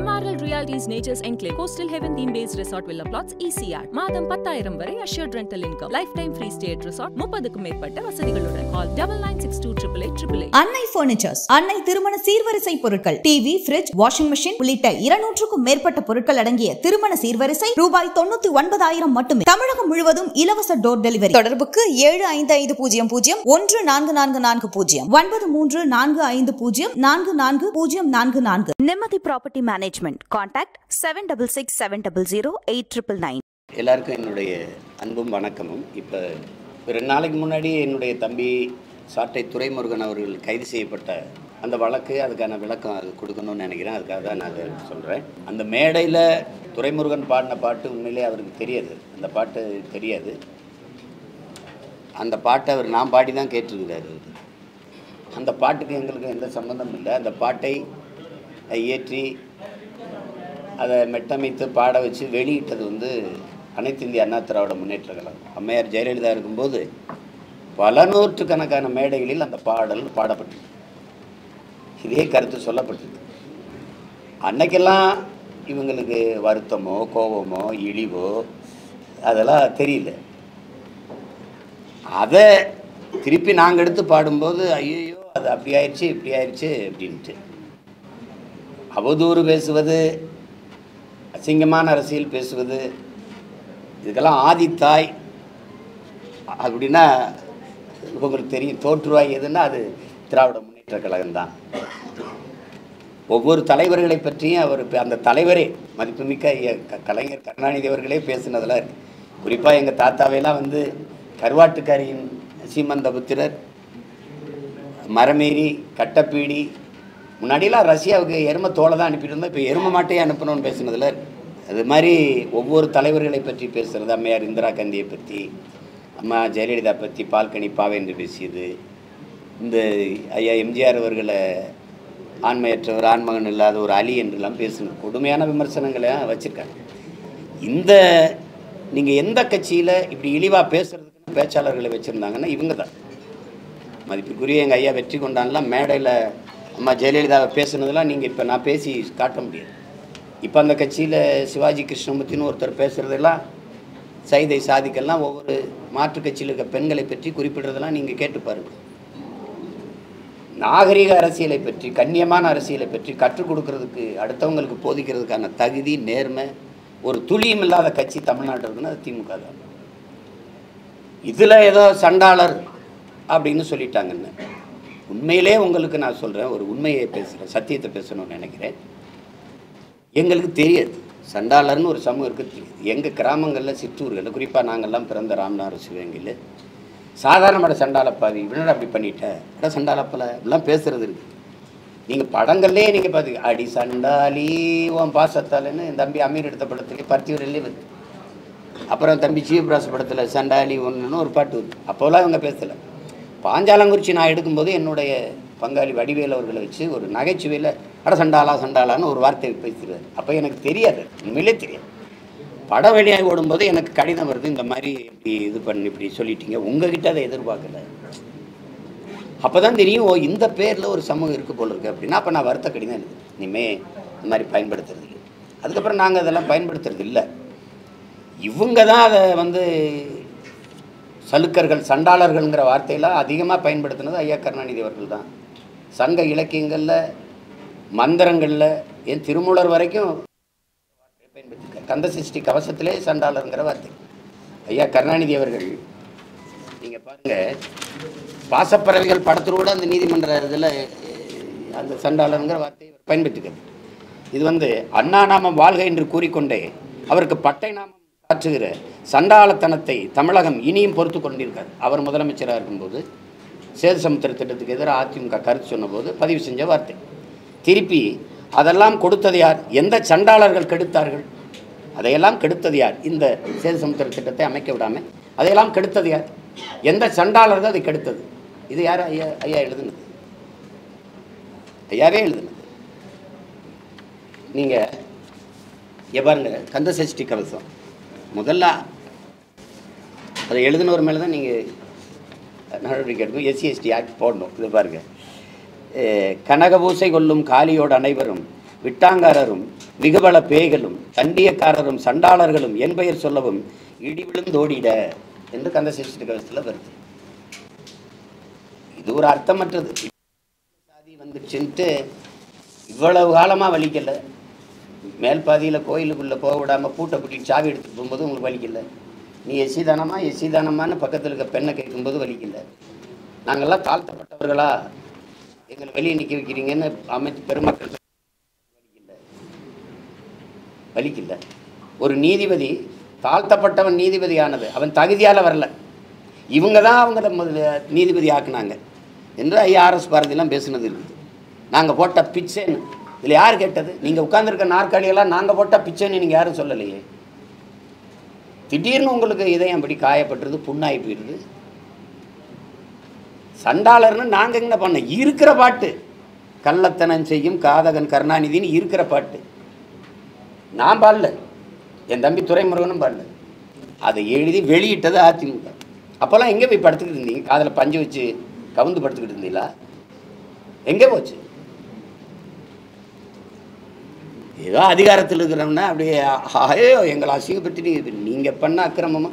MRL Realty's Nature's Enclave Coastal Heaven theme-based resort villa plots ECR. மாதம் 10,000 வரை assured rental income. Lifetime free stay at resort. 30க்கும் மேற்பட்ட வசதிகளுடன். Call 9962888888. அன்னை Furnitures. அன்னை திருமண சீர்வரிசை பொருட்கள். டிவி, ஃபிரிட்ஜ், வாஷிங் மெஷின் உள்ளிட்ட 200க்கும் மேற்பட்ட பொருட்கள் அடங்கிய திருமண சீர்வரிசை ரூபாய் 99,000 மட்டுமே. தமிழகம் முழுவதும் இலவச டோர் டெலிவரி. தொடர்புக்கு 7550144440 9345044044. நிம்மதி ப்ராப்பர்ட்டி மேனேஜ்மெண்ட். கான்டாக்ட் 7667008999. எல்லாருக்கும் என்னுடைய அன்பும் வணக்கமும். இப்போ 2 நாளைக்கு முன்னாடி என்னுடைய தம்பி சாட்டை துரைமுருகன் அவர்கள் கைது செய்யப்பட்ட அந்த வழக்கு, அதுக்கான விளக்கம் அது கொடுக்கணும்னு நினைக்கிறேன். அதுக்காக தான் நான் அதை சொல்கிறேன். அந்த மேடையில் துரைமுருகன் பாடின பாட்டு உண்மையிலே அவருக்கு தெரியாது. அந்த பாட்டு தெரியாது. அந்த பாட்டை அவர் நான் பாடி தான் கேட்டிருக்கிறாரு. அந்த பாட்டுக்கு எங்களுக்கு எந்த சம்மந்தமும் இல்லை. அந்த பாட்டை இயற்றி அதை மெட்டமைத்து பாட வச்சு வெளியிட்டது வந்து அனைத்து இந்திய அண்ணா திராவிட முன்னேற்ற கழகம். அம்மையார் ஜெயலலிதா இருக்கும்போது பல நூற்றுக்கணக்கான மேடைகளில் அந்த பாடல் பாடப்பட்டது. இதே கருத்து சொல்லப்பட்டது. அன்னைக்கெல்லாம் இவங்களுக்கு வருத்தமோ கோபமோ இழிவோ அதெல்லாம் தெரியல. அதை திருப்பி நாங்கள் எடுத்து பாடும்போது ஐயோ அது அப்படி ஆயிடுச்சு இப்படி ஆயிடுச்சு அப்படின்ட்டு அவதூறு பேசுவது, அசிங்கமான அரசியல் பேசுவது, இதுக்கெல்லாம் ஆதித்தாய் அப்படின்னா உங்களுக்கு தெரியும். தோற்றுவாய் எதுன்னா அது திராவிட முன்னேற்ற கழகம்தான். ஒவ்வொரு தலைவர்களை பற்றியும் அவர் அந்த தலைவரே மதிப்புமிக்க கலைஞர் கருணாநிதி அவர்களே பேசுனதெல்லாம் இருக்குது. குறிப்பாக எங்கள் தாத்தாவையெல்லாம் வந்து கருவாட்டுக்காரியின் சீமந்தபுத்திரர், மரமேறி, கட்டப்பீடி, முன்னாடியெல்லாம் ரஷ்யாவுக்கு எருமை தோலை தான் அனுப்பிட்டு இருந்தோம். இப்போ எருமை மாட்டையே அனுப்பணும்னு பேசுனதில் அது மாதிரி ஒவ்வொரு தலைவர்களை பற்றி பேசுகிறது. அம்மையார் இந்திரா காந்தியை பற்றி, அம்மா ஜெயலலிதா பற்றி பால்கனி பாவை என்று பேசியது, இந்த ஐயா எம்ஜிஆர் அவர்களை ஆண்மையற்றவர், ஆண்மகன் இல்லாத ஒரு அலி என்றெல்லாம் பேசுனது கொடுமையான விமர்சனங்களை வச்சுருக்காங்க. இந்த நீங்கள் எந்த கட்சியில் இப்படி இழிவாக பேசுகிறதுக்கு பேச்சாளர்களை வச்சுருந்தாங்கன்னா இவங்க தான். மதிப்புக்குரிய எங்கள் ஐயா வெற்றி கொண்டான்லாம் மேடையில் அம்மா ஜெயலலிதாவை பேசுனதெல்லாம் நீங்கள் இப்போ நான் பேசி காட்ட முடியாது. இப்போ அந்த கட்சியில் சிவாஜி கிருஷ்ணமூர்த்தின்னு ஒருத்தர் பேசுகிறதெல்லாம், சைதை சாதிக்கெல்லாம் ஒவ்வொரு மாற்றுக் கட்சியில் இருக்க பெண்களை பற்றி குறிப்பிடுறதெல்லாம் நீங்கள் கேட்டு பாருங்கள். நாகரிக அரசியலை பற்றி, கண்ணியமான அரசியலை பற்றி கற்றுக் கொடுக்கறதுக்கு, அடுத்தவங்களுக்கு போதிக்கிறதுக்கான தகுதி, நேர்மை ஒரு துளியும் இல்லாத கட்சி தமிழ்நாட்டில் இருக்குன்னா அது திமுக தான். இதில் ஏதோ சண்டாளர் அப்படின்னு சொல்லிட்டாங்கன்னு உண்மையிலே உங்களுக்கு நான் சொல்கிறேன், ஒரு உண்மையை பேசுகிறேன், சத்தியத்தை பேசணும்னு நினைக்கிறேன். எங்களுக்கு தெரியாது சண்டாளர்னு ஒரு சமூகம் இருக்குது. எங்கள் கிராமங்களில், சிற்றூர்களில், குறிப்பாக நாங்கள்லாம் பிறந்த ராமநாதபுரம் சிவகங்கையில் சாதாரணமான சண்டாளப்பாவி இவனோட அப்படி பண்ணிட்டேன் இட சண்டாளப்பல இப்படிலாம் பேசுகிறது இருக்குது. நீங்கள் படங்கள்லேயே நீங்கள் பார்த்து அடி சண்டாலி உன் பாசத்தாலன்னு என் தம்பி அமீர் எடுத்த படத்துலேயே பருத்தியூரிலே வருது. அப்புறம் தம்பி சிவபிராச படத்தில் சண்டாலி ஒன்றுன்னு ஒரு பாட்டு வருது. அப்போலாம் இவங்க பேசலை. பாஞ்சாலங்குறிச்சி நான் எடுக்கும்போது என்னுடைய பங்காளி வடிவேல் அவர்களை வச்சு ஒரு நகைச்சுவையில் அட சண்டாலா சண்டாலான்னு ஒரு வார்த்தை பேசுகிறார். அப்போ எனக்கு தெரியாது, உண்மையிலே தெரியாது. படம் வெளியாகி ஓடும்போது எனக்கு கடிதம் வருது, இந்த மாதிரி இப்படி இது பண்ணி இப்படி சொல்லிட்டீங்க, உங்ககிட்ட அதை எதிர்பார்க்கல. அப்போ தான் தெரியும், ஓ இந்த பேரில் ஒரு சமூகம் இருக்குது போல் இருக்குது அப்படின்னா. அப்போ நான் வருத்த கடிதம் எழுது, இனிமேல் இந்த மாதிரி பயன்படுத்துறது இல்லை. அதுக்கப்புறம் நாங்கள் அதெல்லாம் பயன்படுத்துறது இல்லை. இவங்க தான் அதை வந்து சலுக்கர்கள், சண்டாளர்கள்ங்கிற வார்த்தையெல்லாம் அதிகமாக பயன்படுத்தினது ஐயா கருணாநிதி அவர்கள் தான். சங்க இலக்கியங்களில், மந்திரங்களில், என் திருமூலர் வரைக்கும் பயன்படுத்திருக்கார். கந்த சிருஷ்டி கவசத்திலே சண்டாளருங்கிற வார்த்தை ஐயா கருணாநிதி அவர்கள். நீங்கள் பாருங்கள், பாசப்பறவைகள் படத்தோடு அந்த நீதிமன்ற இதில் அந்த சண்டாளருங்கிற வார்த்தையை பயன்படுத்திக்கிறது. இது வந்து அண்ணா நாமம் வாழ்க என்று கூறிக்கொண்டே அவருக்கு பட்டை நாமம் ஆற்றுகிற சண்டாளத்தனத்தை தமிழகம் இனியும் பொறுத்து கொண்டிருக்கார். அவர் முதலமைச்சராக இருக்கும்போது சேது சமுத்திர திட்டத்துக்கு எதிராக அதிமுக கருத்து சொன்னபோது பதிவு செஞ்ச வார்த்தை. திருப்பி அதெல்லாம் கொடுத்தது யார்? எந்த சண்டாளர்கள் கெடுத்தார்கள்? அதையெல்லாம் கெடுத்தது யார்? இந்த சேது சமுத்திர திட்டத்தை அமைக்க விடாமல் அதையெல்லாம் கெடுத்தது யார்? எந்த சண்டாளர்கள் அதை கெடுத்தது? இது யார்? ஐயா எழுதுனது, ஐயாவே எழுதுனது. நீங்கள் பாருங்க, கந்த சஷ்டி கவசம் முதல்ல அதை எழுதினவர் மேலே தான் நீங்கள் நடவடிக்கை எடுக்கணும். SC ST ஆக்ட் போடணும். இது பாருங்கள், கனகபூசை கொள்ளும் காளியோடு அனைவரும் விட்டாங்காரரும் மிகபல பேய்களும் தண்டியக்காரரும் சண்டாளர்களும் என் பெயர் சொல்லவும் இடி விழுந்தோடிட என்று கந்த சஷ்டி கவசத்தில் வருது. இது ஒரு அர்த்தமற்றது. சாதி வந்துச்சுன்ட்டு இவ்வளவு காலமாக வலிக்கலை. மேல் பாதியில் கோயிலுக்குள்ளே போக விடாமல் பூட்டை பூட்டிட்டு சாவி எடுத்துகிட்டு போகும்போது உங்களுக்கு வலிக்கலை. நீ எஸ்சி தானமான்னு பக்கத்தில் இருக்க பெண்ணை கேட்கும்போது வலிக்கலை. நாங்கள்லாம் தாழ்த்தப்பட்டவர்களா எங்களை வெளியே நிற்க வைக்கிறீங்கன்னு பெருமக்கள் வலிக்கல. ஒரு நீதிபதி தாழ்த்தப்பட்டவன் நீதிபதி ஆனது அவன் தகுதியால் வரல, இவங்க தான் அவங்கள நீதிபதி ஆக்குனாங்க என்று ஐஆர்எஸ் பாரதியெல்லாம் பேசுனது இருக்குது. நாங்கள் போட்ட பிச்சைன்னு இதில் யார் கேட்டது? நீங்கள் உட்கார்ந்துருக்க நாற்காலியெல்லாம் நாங்கள் போட்ட பிச்சைன்னு நீங்கள் யாரும் சொல்லலையே. திடீர்னு உங்களுக்கு இதயம் அப்படி காயப்பட்டுருது, புண்ணாகி போயிடுது. சண்டாளர்னு நாங்கள் என்ன பண்ண இருக்கிற பாட்டு கள்ளத்தனம் செய்யும் காதகன் கருணாநிதினு இருக்கிற பாட்டு நான் பாடல, என் தம்பி துரைமுருகனும் பாடல. அதை எழுதி வெளியிட்டது அதிமுக. அப்போல்லாம் எங்கே போய் படுத்துக்கிட்டு இருந்தீங்க? காதில் பஞ்சு வச்சு கவுந்து படுத்துக்கிட்டு இருந்தீங்களா? எங்கே போச்சு? ஏதோ அதிகாரத்தில் இருக்கிறோம்னா அப்படியே ஐயோ எங்களை அசிங்கப்படுத்திட்டு நீங்கள் பண்ண அக்கிரமமா,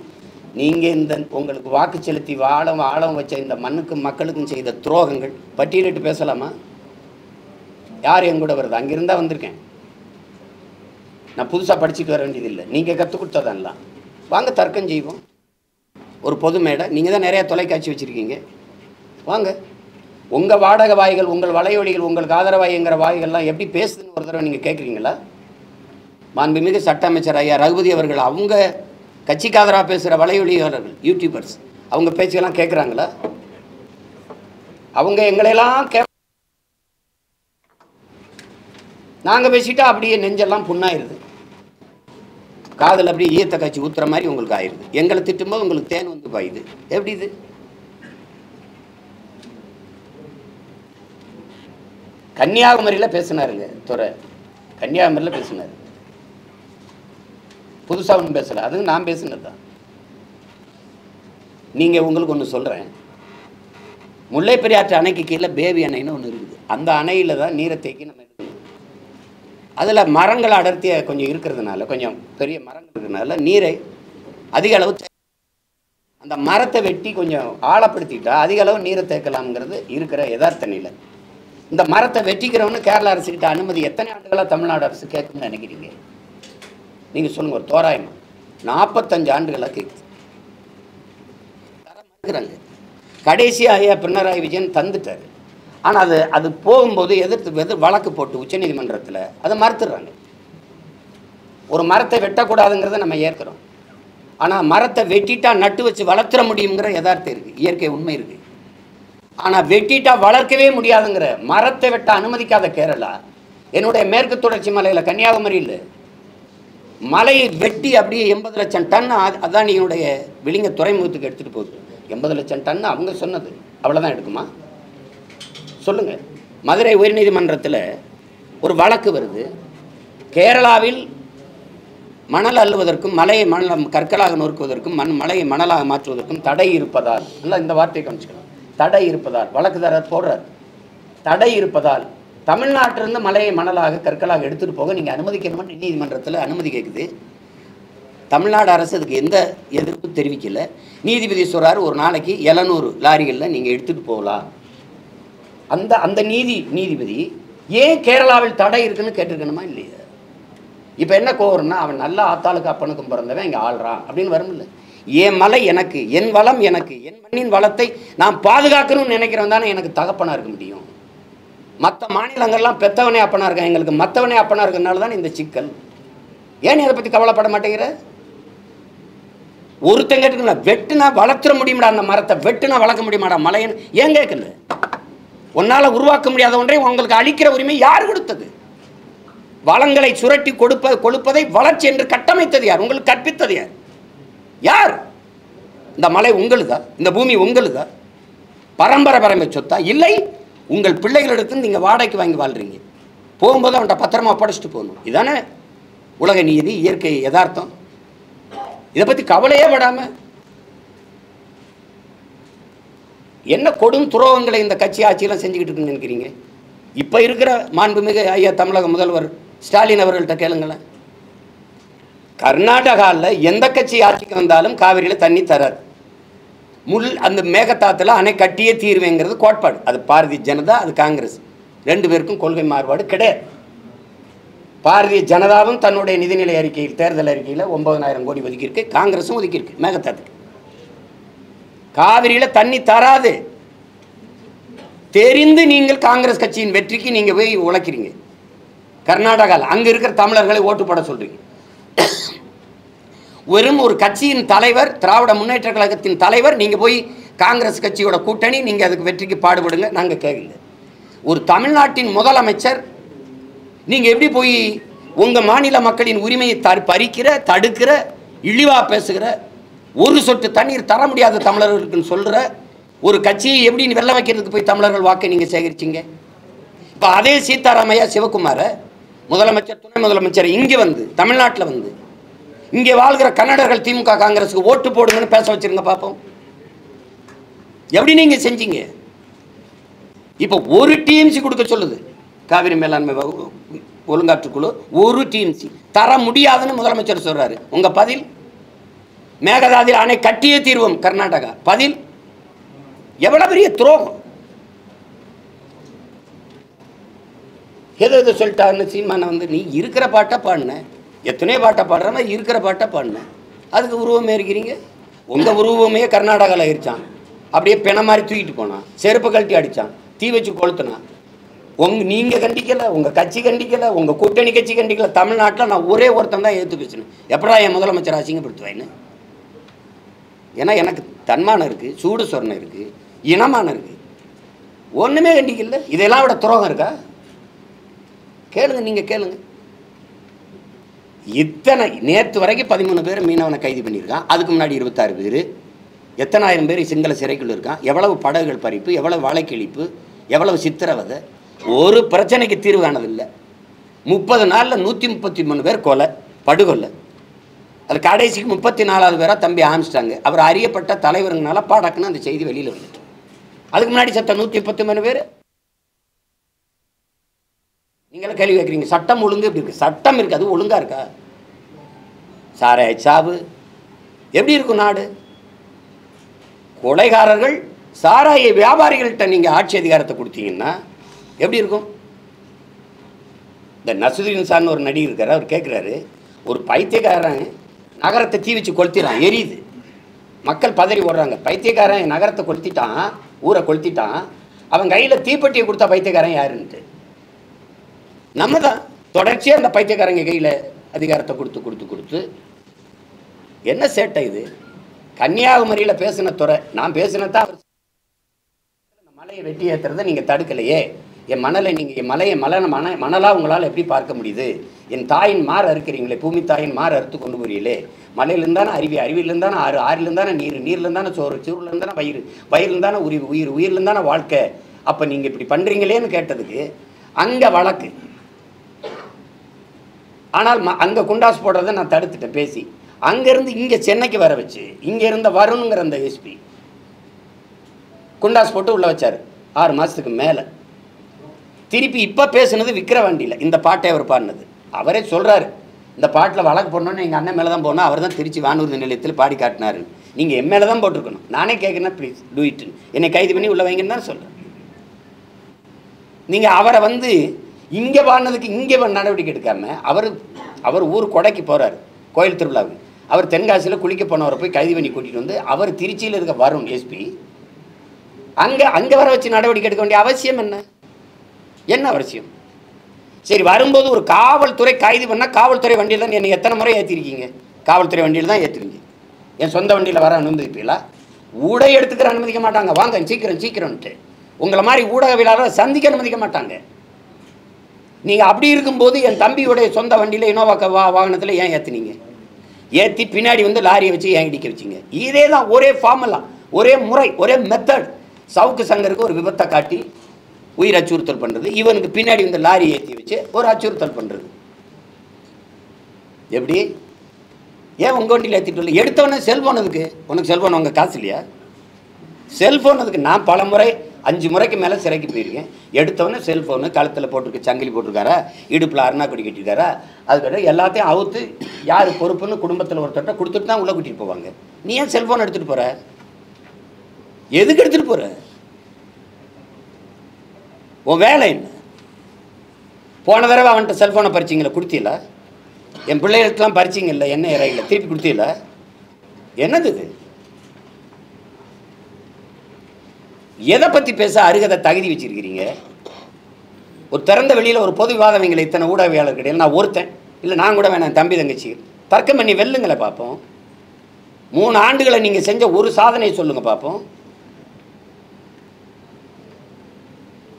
நீங்கள் இந்த உங்களுக்கு வாக்கு செலுத்தி ஆழம் வச்ச இந்த மண்ணுக்கும் மக்களுக்கும் செய்த துரோகங்கள் பட்டியலிட்டு பேசலாமா? யார் என் கூட வருது? அங்கிருந்தா வந்திருக்கேன். நான் புதுசாக படிச்சுட்டு வர வேண்டியதில்லை, நீங்கள் கற்றுக் கொடுத்ததெல்லாம். வாங்க தர்க்கம் செய்வோம். ஒரு பொது மேடை, நீங்கள் தான் நிறையா தொலைக்காட்சி வச்சுருக்கீங்க, வாங்க. உங்கள் வாடகை வாய்கள், உங்கள் வலையொலிகள், உங்களுக்கு ஆதரவாய்ங்கிற வாய்கள்லாம் எப்படி பேசுதுன்னு ஒரு தடவை நீங்கள் கேட்குறீங்களா? மாண்புமிகு சட்ட அமைச்சர் ஐயா ரகுபதி அவர்கள் அவங்க கட்சிக்கு ஆதரவாக பேசுகிற வலையொலியாளர்கள் யூடியூபர்ஸ் அவங்க பேச்செல்லாம் கேட்குறாங்களா? அவங்க எங்களையெல்லாம் நாங்கள் பேசிட்டா அப்படியே நெஞ்செல்லாம் புண்ணாயிருது, காதில் அப்படியே ஈயத்தை காய்ச்சி ஊற்றுற மாதிரி உங்களுக்கு ஆயிடுது. எங்களை திட்டும்போது உங்களுக்கு தேன் வந்து பாயுது. எப்படி இது? கன்னியாகுமரியில் பேசினாருங்க துறை, கன்னியாகுமரியில் பேசினார். புதுசாக ஒன்றும் பேசலை, அதுவும் நான் பேசினது தான். நீங்கள் உங்களுக்கு ஒன்று சொல்கிறேன், முல்லை பெரியாற்று அணைக்கு கீழே பேபி அணைன்னு ஒன்று இருக்குது. அந்த அணையில் தான் நீரை தேக்கி நம்ம எடுக்கணும். அதில் மரங்கள் அடர்த்திய கொஞ்சம் இருக்கிறதுனால, கொஞ்சம் பெரிய மரங்கள் இருக்கிறதுனால நீரை அதிக அளவு அந்த மரத்தை வெட்டி கொஞ்சம் ஆழப்படுத்திட்டா அதிக அளவு நீரை தேக்கலாம்ங்கிறது இருக்கிற யதார்த்த நிலை. இந்த மரத்தை வெட்டிக்கிறவனு கேரளா அரசுக்கிட்ட அனுமதி எத்தனை ஆண்டுகளாக தமிழ்நாடு அரசு கேட்கும்னு நினைக்கிறீங்க? நீங்கள் சொல்லுங்கள். ஒரு தோராயமாக 45 ஆண்டுகளாக கேட்குது, தர மறுக்கிறாங்க. கடைசியாக ஐயா பினராயி விஜயன் தந்துட்டார். ஆனால் அது போகும்போது எதிர்த்து வழக்கு போட்டு உச்சநீதிமன்றத்தில் அதை மறுத்துடுறாங்க. ஒரு மரத்தை வெட்டக்கூடாதுங்கிறத நம்ம ஏற்கிறோம், ஆனால் மரத்தை வெட்டிட்டா நட்டு வச்சு வளர்த்துற முடியுங்கிற யதார்த்தம் இருக்குது, இயற்கை உண்மை இருக்குது. ஆனால் வெட்டிட்டா வளர்க்கவே முடியாதுங்கிற, மரத்தை வெட்ட அனுமதிக்காத கேரளா என்னுடைய மேற்கு தொடர்ச்சி மலையில் கன்னியாகுமரியில் மலையை வெட்டி அப்படியே 80 லட்சம் டன் அதானியினுடைய விளிங்க துறைமுகத்துக்கு எடுத்துகிட்டு போகுது. 80 லட்சம் டன் அவங்க சொன்னது, அவ்வளோதான் எடுக்குமா சொல்லுங்கள். மதுரை உயர்நீதிமன்றத்தில் ஒரு வழக்கு வருது. கேரளாவில் மணல் அள்ளுவதற்கும் மலையை கற்களாக நொறுக்குவதற்கும் மலையை மணலாக மாற்றுவதற்கும் தடை இருப்பதால், நல்லா இந்த வார்த்தையை கவனிச்சுக்கணும், தடை இருப்பதால் வழக்குதாரர் போடுறார். தடை இருப்பதால் தமிழ்நாட்டிலிருந்து மலையை மணலாக கற்களாக எடுத்துகிட்டு போக நீங்கள் அனுமதிக்கணும்னு நீதிமன்றத்தில் அனுமதி கேட்குது. தமிழ்நாடு அரசு அதுக்கு எந்த எதிர்ப்பு தெரிவிக்கலை. நீதிபதி சொல்கிறார், ஒரு நாளைக்கு 700 லாரிகளில் நீங்கள் எடுத்துகிட்டு போகலாம். அந்த நீதிபதி ஏன் கேரளாவில் தடை இருக்குன்னு கேட்டிருக்கணுமா இல்லையா? இப்போ என்ன கோவம்னா, அவன் நல்ல ஆத்தாளுக்கு அப்பனுக்கும் பிறந்தவன் இங்கே ஆள்றான் அப்படின்னு வரும்ல. என் மலை எனக்கு, என் வளம் எனக்கு, என் மண்ணின் வளத்தை நான் பாதுகாக்கணும்னு நினைக்கிறவன் தானே எனக்கு தகப்பனாக இருக்க முடியும். மற்ற மாநிலங்கள்லாம் பெத்தவனே அப்பனா இருக்கான், எங்களுக்கு மற்றவனே அப்பனா இருக்கிறதுனால தான் இந்த சிக்கல். ஏன் இதை பற்றி கவலைப்பட மாட்டேங்கிற? ஒருத்தங்க கேட்டுக்கல, வெட்டுனா வளர்த்துற முடியுமாடா, அந்த மரத்தை வெட்டுனா வளர்க்க முடியுமாடா மலையன் ஏன் கேட்கல? உன்னால் உருவாக்க முடியாத ஒன்றை உங்களுக்கு அளிக்கிற உரிமை யார் கொடுத்தது? வளங்களை சுரட்டி கொடுப்பதை வளர்ச்சி என்று கட்டமைத்தது யார்? உங்களுக்கு கற்பித்தது யார்? யார்? இந்த மலை உங்களுதா? இந்த பூமி உங்களுதா? பரம்பரை சொத்தா? இல்லை, உங்கள் பிள்ளைகளிடத்து நீங்கள் வாடகைக்கு வாங்கி வாழ்றீங்க. போகும்போது அவன்கிட்ட பத்திரமா ஒப்படைச்சிட்டு போகணும். இதானே உலக நீதி, இயற்கை யதார்த்தம். இதை பற்றி கவலையே படாமல் என்ன கொடும் துரோகங்களை இந்த கட்சி ஆட்சியெல்லாம் செஞ்சுக்கிட்டு இருக்குன்னு நினைக்கிறீங்க? இப்போ இருக்கிற மாண்புமிகு ஐயா தமிழக முதல்வர் ஸ்டாலின் அவர்கள்ட்ட கேளுங்களேன். கர்நாடகாவில் எந்த கட்சி ஆட்சிக்கு வந்தாலும் காவிரியில் தண்ணி தராது. அந்த மேகதாத்தில் அணை கட்டியே தீர்வேங்கிறது கோட்பாடு. அது பாரதிய ஜனதா, அது காங்கிரஸ், ரெண்டு பேருக்கும் கொள்கை மாறுபாடு கிடையாது. பாரதிய ஜனதாவும் தன்னுடைய நிதிநிலை அறிக்கையில், தேர்தல் அறிக்கையில் 9,000 கோடி ஒதுக்கியிருக்கு, காங்கிரஸும் ஒதுக்கியிருக்கு மேகதாத்துக்கு. காவிரியில் தண்ணி தராது தெரிந்து நீங்கள் காங்கிரஸ் கட்சியின் வெற்றிக்கு நீங்கள் போய் உழைக்கிறீங்க. கர்நாடகாவில் அங்கே இருக்கிற தமிழர்களை ஓட்டு போட சொல்கிறீங்க. வெறும் ஒரு கட்சியின் தலைவர், திராவிட முன்னேற்ற கழகத்தின் தலைவர், நீங்கள் போய் காங்கிரஸ் கட்சியோட கூட்டணி, நீங்கள் அதுக்கு வெற்றிக்கு பாடுபடுங்க, நாங்கள் கேட்கல. ஒரு தமிழ்நாட்டின் முதலமைச்சர் நீங்கள் எப்படி போய் உங்கள் மாநில மக்களின் உரிமையை பறிக்கிற, தடுக்கிற, இழிவாக பேசுகிற, ஒரு சொட்டு தண்ணீர் தர முடியாத தமிழர்களுக்குன்னு சொல்கிற ஒரு கட்சியை எப்படி வெல்ல வைக்கிறதுக்கு போய் தமிழர்கள் வாக்கை நீங்கள் சேகரிச்சிங்க? இப்போ அதே சீதாராமையா சிவகுமாரை முதலமைச்சர், துணை முதலமைச்சர் இங்கே வந்து, தமிழ்நாட்டில் வந்து, இங்கே வாழ்கிற கன்னடர்கள் திமுக காங்கிரஸுக்கு ஓட்டு போடுங்கன்னு பேச வச்சிருங்க பார்ப்போம். எப்படி நீங்க செஞ்சீங்க? இப்போ ஒரு டிஎம்சி கொடுக்க சொல்லுது காவிரி மேலாண்மை ஒழுங்காற்றுக்குழு, ஒரு டிஎம்சி தர முடியாதுன்னு முதலமைச்சர் சொல்றாரு. உங்க பதில்? மேகதாதி அணை கட்டியே தீர்வோம் கர்நாடகா. பதில்? எவ்வளவு பெரிய துரோகம்! எது சொல்லிட்டாருன்னு சீமான வந்து, நீ இருக்கிற பாட்டை பாடின, எத்தனையோ பாட்டை பாடுற மாதிரி இருக்கிற பாட்டை பாடினேன், அதுக்கு உருவமே இருக்கிறீங்க. உங்கள் உருவமே கர்நாடகாவில் இருச்சான், அப்படியே பிணை மாதிரி தூக்கிட்டு போனான், செருப்பு கழட்டி அடித்தான், தீ வச்சு கொளுத்துனான். நீங்கள் கண்டிக்கலை, உங்கள் கட்சி கண்டிக்கலை, உங்கள் கூட்டணி கட்சி கண்டிக்கலை. தமிழ்நாட்டில் நான் ஒரே ஒருத்தன் தான் ஏற்று பேசுனேன். எப்படா என் முதலமைச்சர் அசிங்கப்படுத்துவேன்னு? ஏன்னா எனக்கு தன்மானம் இருக்குது, சூடு சொரணை இருக்குது, இனமானம் இருக்குது. ஒன்றுமே கண்டிக்கல. இதெல்லாம் விட துரோகம் இருக்கா? கேளுங்க, நீங்கள் கேளுங்க. இத்தனை நேற்று வரைக்கும் 13 பேர் மீனவனை கைது பண்ணியிருக்கான். அதுக்கு முன்னாடி 26 பேர், எத்தனை ஆயிரம் பேர் சிங்கள சிறைக்குள்ள இருக்கான். எவ்வளவு படகுகள் பறிப்பு, எவ்வளவு வலைக்கிழிப்பு, எவ்வளவு சித்திரவதை. ஒரு பிரச்சனைக்கு தீர்வு காணதில்லை. 30 நாளில் 133 பேர் கொலை, படுகொலை. அது கடைசிக்கு 34வது பேராக தம்பி ஆரம்பிச்சிட்டாங்க. அவர் அறியப்பட்ட தலைவருங்கனால பாடக்குன்னு அந்த செய்தி வெளியில் வந்துட்டு. அதுக்கு முன்னாடி சத்த 133 பேர். நீங்களும் கேள்வி கேட்குறீங்க, சட்டம் ஒழுங்கு எப்படி இருக்குது? சட்டம் இருக்குது, அது ஒழுங்காக இருக்கா? சாராய சாவு எப்படி இருக்கும் நாடு? கொலைகாரர்கள் சாராய வியாபாரிகள்கிட்ட நீங்கள் ஆட்சி அதிகாரத்தை கொடுத்தீங்கன்னா எப்படி இருக்கும்? இந்த நசுதீன் சார்னு ஒரு நடிகர் இருக்கார், அவர் கேட்குறாரு, ஒரு பைத்தியக்காரன் நகரத்தை தீ வச்சு கொளுத்திடான், எரியுது, மக்கள் பதறி ஓடுறாங்க. பைத்தியக்காரன் நகரத்தை கொளுத்திட்டான், ஊரை கொளுத்திட்டான், அவன் கையில் தீப்பெட்டியை கொடுத்தா பைத்தியக்காரன் யாருன்ட்டு? நம்ம தான் தொடர்ச்சியாக அந்த பைத்தியக்காரங்க கையில் அதிகாரத்தை கொடுத்து என்ன சேட்டை இது? கன்னியாகுமரியில் பேசின துறை, நான் பேசினதான் அவர் மலையை வெட்டி ஏற்றுறதை நீங்கள் தடுக்கலையே. என் மணலை நீங்கள், என் மலையை மணலாக உங்களால் எப்படி பார்க்க முடியுது? என் தாயின் மாறு அறுக்கிறீங்களே, பூமி தாயின் மாறு அறுத்து கொண்டு போறீங்களே. மலையிலிருந்தானே அருவி, அருவியிலிருந்தானே ஆறு, ஆறிலிருந்தானே நீர், நீர்லேருந்தானே சோறு, சோறுலேருந்தானே வயிறு, வயிறுலேருந்தானே உயிர், உயிர்லேருந்தானே வாழ்க்கை. அப்போ நீங்கள் இப்படி பண்ணுறீங்களேன்னு கேட்டதுக்கு அங்கே வழக்கு. ஆனால் அங்கே குண்டாஸ் போடுறதை நான் தடுத்துட்டேன் பேசி. அங்கேருந்து இங்கே சென்னைக்கு வர வச்சு, இங்கே இருந்த வருணுங்கிற அந்த எஸ்பி குண்டாஸ் போட்டு உள்ளே வச்சார் 6 மாதத்துக்கு மேலே. திருப்பி இப்போ பேசுனது விக்கிரவாண்டியில் இந்த பாட்டை அவர் பாடினது. அவரே சொல்கிறாரு, இந்த பாட்டில் வழக்கு போடணுன்னு எங்கள் அண்ணன் மேலே தான் போனோம், அவர் தான் திருச்சி வானூர்தி நிலையத்தில் பாடி காட்டினாரு. நீங்கள் என் மேலே தான் போட்டிருக்கணும். நானே கேட்குறேன்னா ப்ளீஸ் டூ இட், என்னை கைது பண்ணி உள்ள வைங்கன்னு தான் சொல்கிறேன். நீங்கள் அவரை வந்து இங்கே பாடினதுக்கு இங்கே நடவடிக்கை எடுக்காமல் அவர் ஊர் கொடைக்கு போகிறார் கோயில் திருவிழாவுக்கு. அவர் தென்காசியில் குளிக்க போனவரை போய் கைது பண்ணி கூட்டிகிட்டு வந்து அவர் திருச்சியில் இருக்க வரும் எஸ்பி அங்கே வர வச்சு நடவடிக்கை எடுக்க வேண்டிய அவசியம் என்ன அவசியம்? சரி, வரும்போது ஒரு காவல்துறை கைது பண்ணால் காவல்துறை வண்டியில் தான் என்னை எத்தனை முறை ஏற்றிருக்கீங்க? காவல்துறை வண்டியில் தான் ஏற்றுவீங்க. என் சொந்த வண்டியில் வர அனுமதிப்பீங்களா? ஊடக எடுத்துக்கிற அனுமதிக்க மாட்டாங்க. வாங்க சீக்கிரம்ட்டு உங்களை மாதிரி ஊடகவியலாளர் சந்திக்க அனுமதிக்க மாட்டாங்க. நீங்கள் அப்படி இருக்கும்போது என் தம்பியுடைய சொந்த வண்டியில் இனோவா வாகனத்தில் ஏன் ஏற்றுனீங்க? ஏற்றி பின்னாடி வந்து லாரியை வச்சு ஏன் இடிக்க வச்சிங்க? இதே தான், ஒரே ஃபார்முலா, ஒரே முறை, ஒரே மெத்தட். சவுக்கு சங்கருக்கு ஒரு விபத்தை காட்டி உயிர் அச்சுறுத்தல் பண்ணுறது, இவனுக்கு பின்னாடி வந்து லாரி ஏற்றி வச்சு ஒரு அச்சுறுத்தல் பண்ணுறது. எப்படி? ஏன் உங்கள் வண்டியில் ஏற்றிட்டு எடுத்தவொடனே செல்ஃபோன் அதுக்கு? உனக்கு செல்ஃபோன் உங்கள் காசு இல்லையா? செல்ஃபோன் அதுக்கு நான் பல முறை 5 முறைக்கு மேலே சிறைக்கு போயிருக்கேன். எடுத்தவொடனே செல்ஃபோனு கழுத்தில் போட்டிருக்கு, சங்கிலி போட்டிருக்காரா, இடுப்பில் அருணா கொடி கட்டிருக்காரா, அதுக்கப்புறம் எல்லாத்தையும் அவுத்து யார் பொறுப்புன்னு குடும்பத்தில் ஒருத்தட்ட கொடுத்துட்டு தான் உள்ளே கூட்டிகிட்டு போவாங்க. நீ ஏன் செல்ஃபோன் எடுத்துகிட்டு போகிற? எதுக்கு எடுத்துகிட்டு போகிற? உன் வேலை என்ன? போன தடவை அவன்கிட்ட செல்ஃபோனை பறிச்சிங்களா, கொடுத்தீங்களா? என் பிள்ளைகளுக்கெல்லாம் பறிச்சிங்கல்ல, என்ன இறையில திருப்பி கொடுத்தீங்களா? என்னது இது? எதை பற்றி பேச அருகதை தகுதி வச்சிருக்கிறீங்க? ஒரு திறந்த வெளியில் ஒரு பொது விவாதவங்களை இத்தனை ஊடகவியாளர் கிடையாது. நான் ஒருத்தன் இல்லை, நான் கூட வேணாம், தம்பி தங்கச்சி தர்க்கம் பண்ணி வெல்லுங்களை பார்ப்போம். 3 ஆண்டுகளை நீங்கள் செஞ்ச ஒரு சாதனையை சொல்லுங்கள் பார்ப்போம்.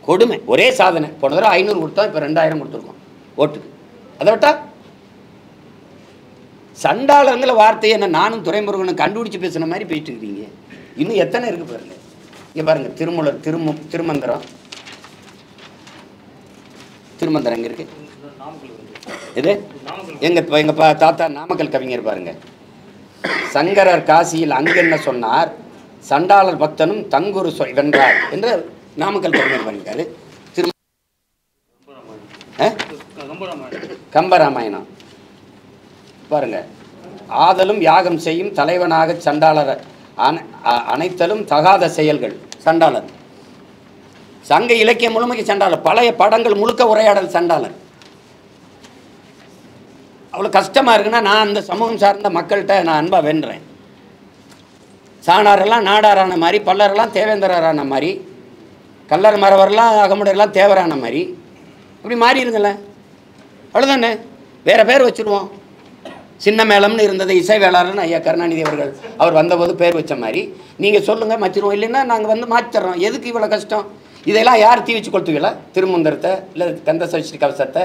கொடுமை, ஒரே சாதனை. போன தடவை 500 கொடுத்தோம், இப்போ 2000 கொடுத்துருக்கோம் ஓட்டுக்கு. அதை விட்டா சண்டாளங்கிற வார்த்தையை என்ன நானும் துரைமுருகனும் கண்டுபிடிச்சு பேசுன மாதிரி போயிட்டு இருக்கிறீங்க. இன்னும் எத்தனை இருக்கு பாருங்க. இங்கே பாருங்க, திருமூலர் திருமந்திரம் எங்கே இருக்கு? இது எங்கள் தாத்தா நாமக்கல் கவிஞர் பாருங்க. சங்கரர் காசியில் அங்கென்ன சொன்னார், சண்டாளர் பக்தனும் தங்குரு வென்றார் என்று நாமக்கல் கவிஞர் பண்ணிருக்காரு. கம்பராமாயணம் பாருங்க. ஆதலும் யாகம் செய்யும் தலைவனாக சண்டாளர் அனைத்தலும் தகாத செயல்கள் சண்டாளர். சங்க இலக்கியம் முழுமைக்கு சண்டாளர். பழைய படங்கள் முழுக்க உரையாடல் சண்டாளர். அவ்வளோ கஷ்டமாக இருக்குன்னா நான் அந்த சமூகம் சார்ந்த மக்கள்கிட்ட நான் அன்பாக வென்றேன். சாணாரெல்லாம் நாடாரான மாதிரி, பல்லரெல்லாம் தேவேந்திரரான மாதிரி, கல்லர் மரவரெல்லாம் அகமுடையெல்லாம் தேவரான மாதிரி இப்படி மாறிடுங்களேன். அவ்வளோதானே, வேறு பேர் வச்சுருவோம். சின்ன மேளம்னு இருந்தது இசை வேளாளர்னு ஐயா கருணாநிதி அவர்கள் அவர் வந்தபோது பேர் வச்ச மாதிரி நீங்கள் சொல்லுங்கள், மாற்றிடுவோம். இல்லைன்னா நாங்கள் வந்து மாற்றிடுறோம். எதுக்கு இவ்வளோ கஷ்டம்? இதெல்லாம் யார் தீ வச்சு கொளுத்துவீங்களா? திருமந்திரத்தை இல்லை கந்த சஷ்டி கவசத்தை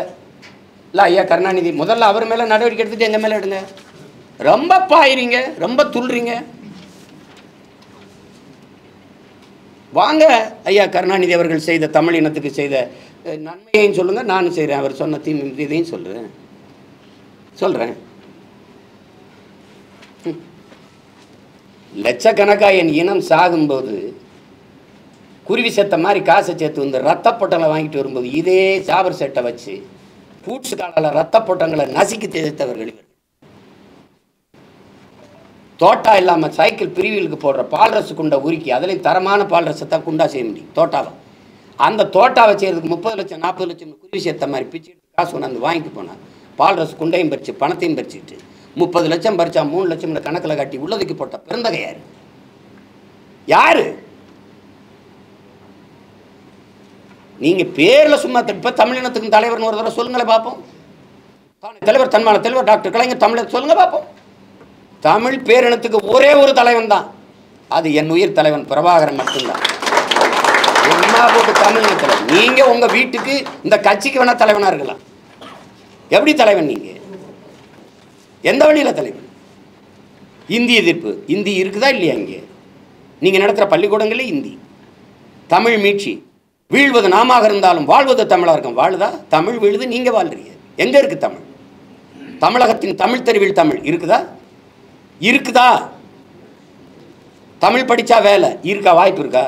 இல்லை ஐயா கருணாநிதி முதல்ல அவர் மேலே நடவடிக்கை எடுத்துகிட்டு எங்கள் மேலே எடுங்க. ரொம்ப பாயிறீங்க, ரொம்ப துள்ளுறீங்க. வாங்க, ஐயா கருணாநிதி அவர்கள் செய்த தமிழ் இனத்துக்கு செய்த நன்மையையும் சொல்லுங்கள், நானும் செய்கிறேன். அவர் சொன்ன இதையும் சொல்கிறேன். லட்சக்கணக்காக என் இனம் சாகும்போது குருவி செத்த மாதிரி காசை சேர்த்து வந்து ரத்த பொட்டங்களை வாங்கிட்டு வரும்போது இதே சாபர் செட்டை வச்சு பூட்ஸ் காலில் ரத்த பொட்டங்களை நசுக்கி தேய்த்தவர்கள். தோட்டா இல்லாமல் சைக்கிள் பிரிவிலுக்கு போடுற பால்ரசு குண்டை உருக்கி அதுலேயும் தரமான பால்ரசத்தை குண்டா செய்ய முடியும் தோட்டாவை. அந்த தோட்டாவை செய்கிறதுக்கு 30 லட்சம் 40 லட்சம் குருவி சேர்த்த மாதிரி பிச்சு காசு கொண்டாந்து வாங்கிட்டு போனார். பால்ரசு குண்டையும் பறிச்சு பணத்தையும் பறிச்சுட்டு 30 லட்சம் பறிச்சா 3 லட்சம் கணக்கில் காட்டி உள்ளதுக்கு போட்ட பிறந்தகை யாரு? நீங்கள் பேரில் சும்மா இப்போ தமிழினத்துக்கு தலைவர்னு ஒரு தடவை சொல்லுங்களேன் பார்ப்போம். தலைவர் தன்மான தலைவர் டாக்டர் கலைஞர் தமிழர் சொல்லுங்க பார்ப்போம். தமிழ் பேரினத்துக்கு ஒரே ஒரு தலைவன் தான், அது என் உயிர் தலைவன் பிரபாகரன் மட்டும்தான். என்ன போட்டு தமிழினத்தில் நீங்கள் உங்கள் வீட்டுக்கு இந்த கட்சிக்கு வேணால் தலைவனாக இருக்கலாம். எப்படி தலைவன் நீங்கள்? எந்த வழியில் தலைவன்? இந்தி எதிர்ப்பு, இந்தி இருக்குதா இல்லையா? இங்கே நீங்கள் நடத்துகிற பள்ளிக்கூடங்களே இந்தி. தமிழ் மீட்சி, வீழ்வது நாம இருந்தாலும் வாழ்வது தமிழாக இருக்கும். வாழுதா? தமிழ் வீழுது, நீங்கள் வாழ்றீங்க. எங்கே இருக்குது தமிழ்? தமிழகத்தின் தமிழ் தெருவில் தமிழ் இருக்குதா? இருக்குதா? தமிழ் படித்தா வேலை இருக்கா? வாய்ப்பு இருக்கா?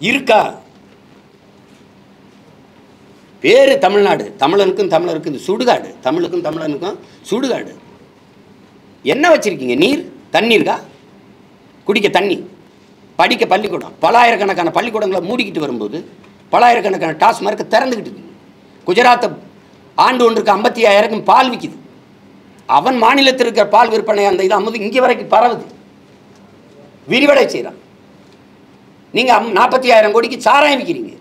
இருக்கா? பேர் தமிழ்நாடு, தமிழனுக்கும் தமிழருக்கும் சுடுகாடு, தமிழுக்கும் தமிழனுக்கும் சுடுகாடு. என்ன வச்சிருக்கீங்க? நீர், தண்ணி இருக்கா? குடிக்க தண்ணி, படிக்க பள்ளிக்கூடம், பலாயிரக்கணக்கான பள்ளிக்கூடங்களை மூடிக்கிட்டு வரும்போது பலாயிரக்கணக்கான டாஸ்மார்க் திறந்துக்கிட்டு இருக்குது. குஜராத்தை ஆண்டு ஒன்றுக்கு 55,000 பால் விற்கிது. அவன் மாநிலத்தில் இருக்கிற பால் விற்பனை அந்த இது அமுது இங்கே வரைக்கும் பரவுது, விரிவடை செய்கிறான். நீங்கள் 40,000 கோடிக்கு சாராயம் விற்கிறீங்க.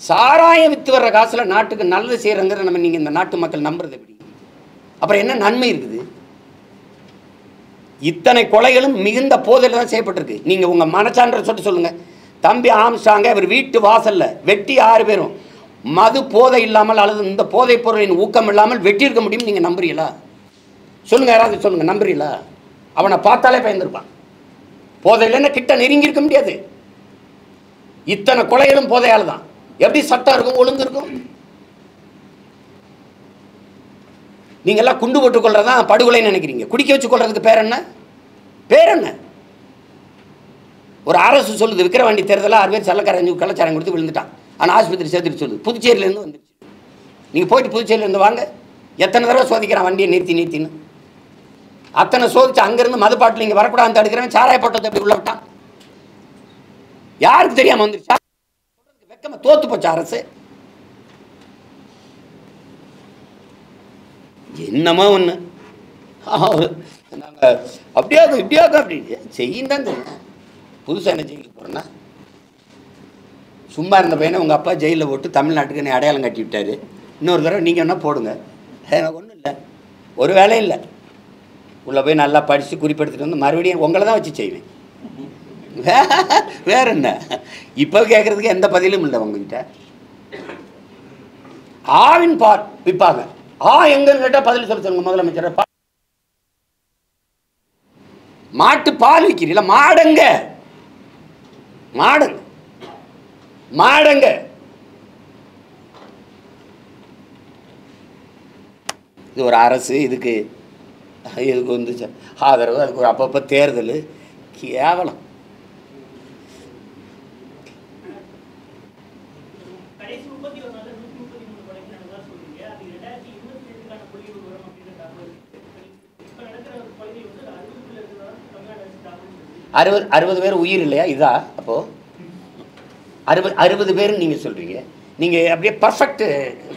சாராயம் விற்று வர்ற காசில் நாட்டுக்கு நல்லது செய்கிறங்கிற நம்ம நீங்கள் இந்த நாட்டு மக்கள் நம்புறது எப்படி? அப்புறம் என்ன நன்மை இருக்குது? இத்தனை கொலைகளும் மிகுந்த போதையில் தான் செய்யப்பட்டிருக்கு. நீங்கள் உங்கள் மனச்சான்ற சொல்லுங்கள். தம்பி ஆம்ஸ்டாங்க அவர் வீட்டு வாசலில் வெட்டி 6 பேரும் மது போதை இல்லாமல் அல்லது இந்த போதைப் பொருளின் ஊக்கம் இல்லாமல் வெட்டியிருக்க முடியும். நீங்கள் நம்புறீங்களா? சொல்லுங்கள், யாராவது சொல்லுங்கள், நம்புறீங்களா? அவனை பார்த்தாலே பயந்துருப்பான். போதை இல்லைன்னா கிட்ட நெருங்கி இருக்க முடியாது. இத்தனை கொலைகளும் போதையால் தான். எப்படி சட்டம் இருக்கும், ஒழுங்கு இருக்கும்? நீங்கள்லாம் குண்டு போட்டுக் கொள்றதான் படுகொலைன்னு நினைக்கிறீங்க. குடிக்க வச்சு கொள்றதுக்கு பேர் என்ன? பேர் என்ன? ஒரு அரசு சொல்லுது விக்கிரவாண்டி தேர்தலில் 6 பேர் சல்லக்காரஞ்சு கள்ளச்சாரம் கொடுத்து விழுந்துட்டான். ஆனால் ஆஸ்பத்திரி சேர்த்துட்டு சொல்லுது. புதுச்சேரியிலேருந்து வந்துருச்சு. நீங்கள் போயிட்டு புதுச்சேரியிலேருந்து வாங்க, எத்தனை தடவை சோதிக்கிறான் வண்டியை நிறுத்தின்னு. அத்தனை சோதிச்சு அங்கேருந்து மதுப்பாட்டில் இங்கே வரக்கூடாது தடுக்கிறவன் சாராயப்பட்டத்தை அப்படி உள்ள விட்டான். யாருக்கு தெரியாமல் வந்துருச்சா? வெக்கமா தோத்து போச்சு அரசு. என்னமோ ஒன்று நாங்கள் அப்படியாக இப்படியாக அப்படி செய்யும் தான் தெரியும். புதுசாக என்ன ஜெயிலுக்கு போகிறேன்னா, சும்மா இருந்த பையனை உங்கள் அப்பா ஜெயிலில் போட்டு தமிழ்நாட்டுக்கு என்னை அடையாளம் கட்டி விட்டார். இன்னொரு தடவை நீங்கள் என்ன போடுங்க, எனக்கு ஒன்றும் இல்லை, ஒரு வேலையும் இல்லை. உள்ளே போய் நல்லா படித்து குறிப்பெடுத்துட்டு வந்து மறுபடியும் உங்களை தான் வச்சு செய்வேன். வேற என்ன? இப்போ கேட்குறதுக்கு எந்த பதிலும் இல்லை உங்ககிட்ட. ஆவின் பால் விற்பாங்க. எங்கன்னு கேட்டால் பதில் சொல்லுங்க முதலமைச்சர். மாட்டு பால் விற்கிறீங்களா? மாடுங்க மாடுங்க மாடுங்க. இது ஒரு அரசு, இதுக்கு வந்து ஆதரவு, அதுக்கு ஒரு அப்பப்போ தேர்தல், கேவலம். அறுபது பேர் உயிர் இல்லையா? இதா அப்போ 60 பேர் நீங்கள் சொல்கிறீங்க. நீங்கள் அப்படியே பர்ஃபெக்ட்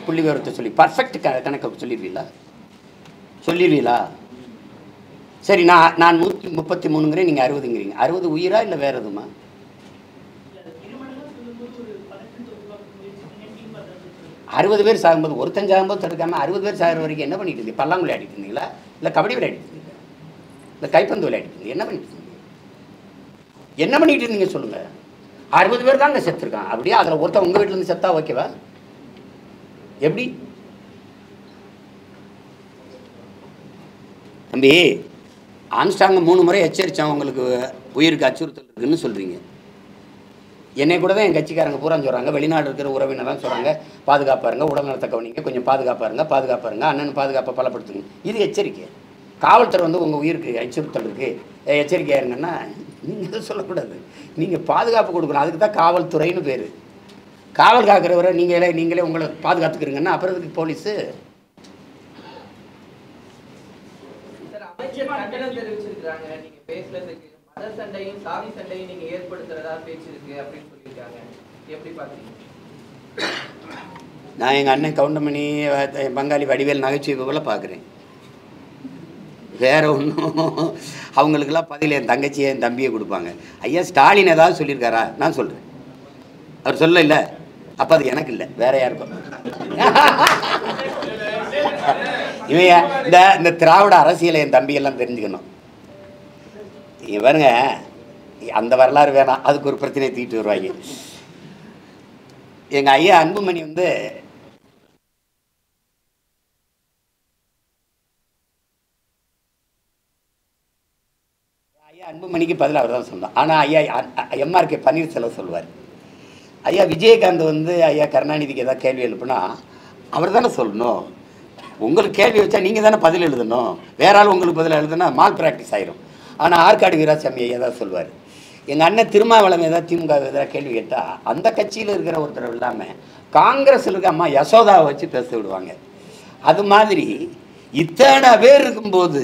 புள்ளி விவரத்தை சொல்லி பர்ஃபெக்ட் கணக்கை சொல்லிடுவீங்களா? சரி, நான் 133ங்கிறேன், நீங்கள் 60ங்கிறீங்க. 60 உயிரா இல்லை வேறு எதுமா? 60 பேர் சாகும்போது ஒருத்தன் சாகும்போது தடுக்காமல் 60 பேர் சாகிற வரைக்கும் என்ன பண்ணிட்டு இருந்தீங்க? பல்லாங்குழி விளையாடிட்டு இருந்தீங்களா? இல்லை கபடி விளையாடிட்டு இருந்தீங்களா? இல்லை கைப்பந்து விளையாடிட்டு இருந்தீங்க? என்ன பண்ணிட்டு இருந்தீங்க சொல்லுங்கள். 60 பேர் தாங்க செத்துருக்கான். அப்படியே அதில் ஒருத்தன் உங்கள் வீட்டிலேருந்து செத்தா ஓகேவா? எப்படி தம்பி? ஆம்ஸ்டாங்க 3 முறை எச்சரித்தான் உங்களுக்கு உயிருக்கு அச்சுறுத்தல் இருக்குன்னு சொல்கிறீங்க. என்னை கூட தான் என் கட்சிக்காரங்க பூரா சொல்கிறாங்க, வெளிநாடு இருக்கிற உறவினராக சொல்கிறாங்க, பாதுகாப்பாக இருங்க, உடல்நலத்தை கவனிங்க, கொஞ்சம் பாதுகாப்பாக இருங்க, அண்ணன் பாதுகாப்பை பலப்படுத்துங்க. இது எச்சரிக்கை. காவல்துறை வந்து உங்கள் உயிருக்கு அச்சுறுத்தல் இருக்குது, எச்சரிக்கையாக இருங்கன்னா நீங்கள் எதுவும் சொல்லக்கூடாது. நீங்கள் பாதுகாப்பு கொடுக்கணும். அதுக்கு தான் காவல்துறைன்னு பேர். காவல் காக்கிறவரை நீங்களே உங்களை பாதுகாத்துக்கிறீங்கன்னா அப்புறம் இதுக்கு போலீஸு. நான் எங்கள் அண்ணன் கவுண்டமணி பங்காளி வடிவேல் நகைச்சுவை போல பார்க்குறேன். வேற ஒன்றும் அவங்களுக்கெல்லாம் பதில் என் தங்கச்சியை என் தம்பியை கொடுப்பாங்க. ஐயா ஸ்டாலின் ஏதாவது சொல்லியிருக்காரா? நான் சொல்கிறேன். அவர் சொல்ல இல்லை, அப்போ அது எனக்கு இல்லை, வேற யாருக்கும். இவையா இந்த திராவிட அரசியலை என் தம்பியெல்லாம் தெரிஞ்சுக்கணும். இங்கே பாருங்க, அந்த வரலாறு வேணாம், அதுக்கு ஒரு பிரச்சனையை தீட்டு வருவாங்க. எங்கள் ஐயா அன்புமணி வந்து அன்புமணிக்கு பதில் அவர் தான் சொன்னார். ஆனால் ஐயா எம்ஆர்கே பன்னீர்செல்வம் சொல்லுவார். ஐயா விஜயகாந்த் வந்து ஐயா கருணாநிதிக்கு ஏதாவது கேள்வி எழுப்புனா அவர் தானே சொல்லணும். உங்களுக்கு கேள்வி வச்சா நீங்கள் தானே பதில் எழுதணும். வேற ஆள் உங்களுக்கு பதில் எழுதுனா மால் ப்ராக்டிஸ் ஆயிரும். ஆனால் ஆற்காடு வீராசாமி ஐயா தான் சொல்லுவார். எங்கள் அண்ணன் திருமாவளவன் ஏதாவது திமுக ஏதாவது கேள்வி கேட்டால் அந்த கட்சியில் இருக்கிற ஒருத்தர் இல்லாமல் காங்கிரஸில் இருக்க அம்மா யசோதாவை வச்சு பேச விடுவாங்க. அது மாதிரி இத்தனை பேர் இருக்கும்போது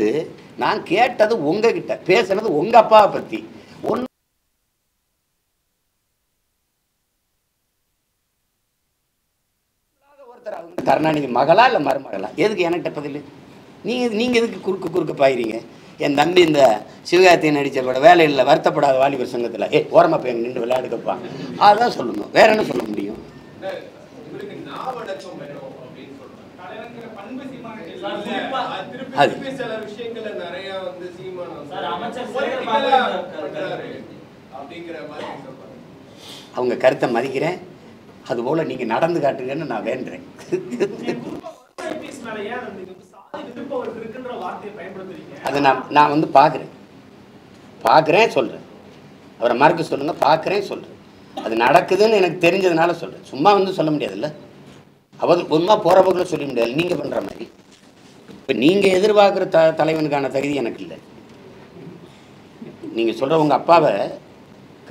நான் கேட்டது உங்ககிட்ட, பேசுனது உங்க அப்பாவை பத்தி. ஒருத்தர் அவங்க கருணாநிதி மகளா இல்ல மருமகளா? எதுக்கு என்கிட்ட பதில்? நீங்க எதுக்கு குறுக்க பாயிறீங்க? என் தம்பி இந்த சிவகார்த்தியை நடிச்ச பட வேலை இல்லை வருத்தப்படாத வாலிபர் சங்கத்துல ஓரமா போய் நின்று விளையாடுக்கப்பா, அதான் சொல்லணும். வேற என்ன சொல்ல முடியும்? அவங்க கருத்தை மதிக்கிறேன். அதுபோல நீங்க நடந்து காட்டுங்கன்னு நான் வேண்டுறேன். அதை நான் வந்து பார்க்குறேன் சொல்றேன். அவரை மறுக்க சொல்லுங்க, பார்க்குறேன் சொல்றேன். அது நடக்குதுன்னு எனக்கு தெரிஞ்சதுனால சொல்றேன். சும்மா வந்து சொல்ல முடியாதுல்ல, அவர் ஒன்றா போகிற போக்கில் சொல்ல முடியாது. நீங்கள் பண்ணுற மாதிரி இப்போ நீங்கள் எதிர்பார்க்குற தலைவனுக்கான தகுதி எனக்கு இல்லை. நீங்கள் சொல்கிற உங்கள் அப்பாவை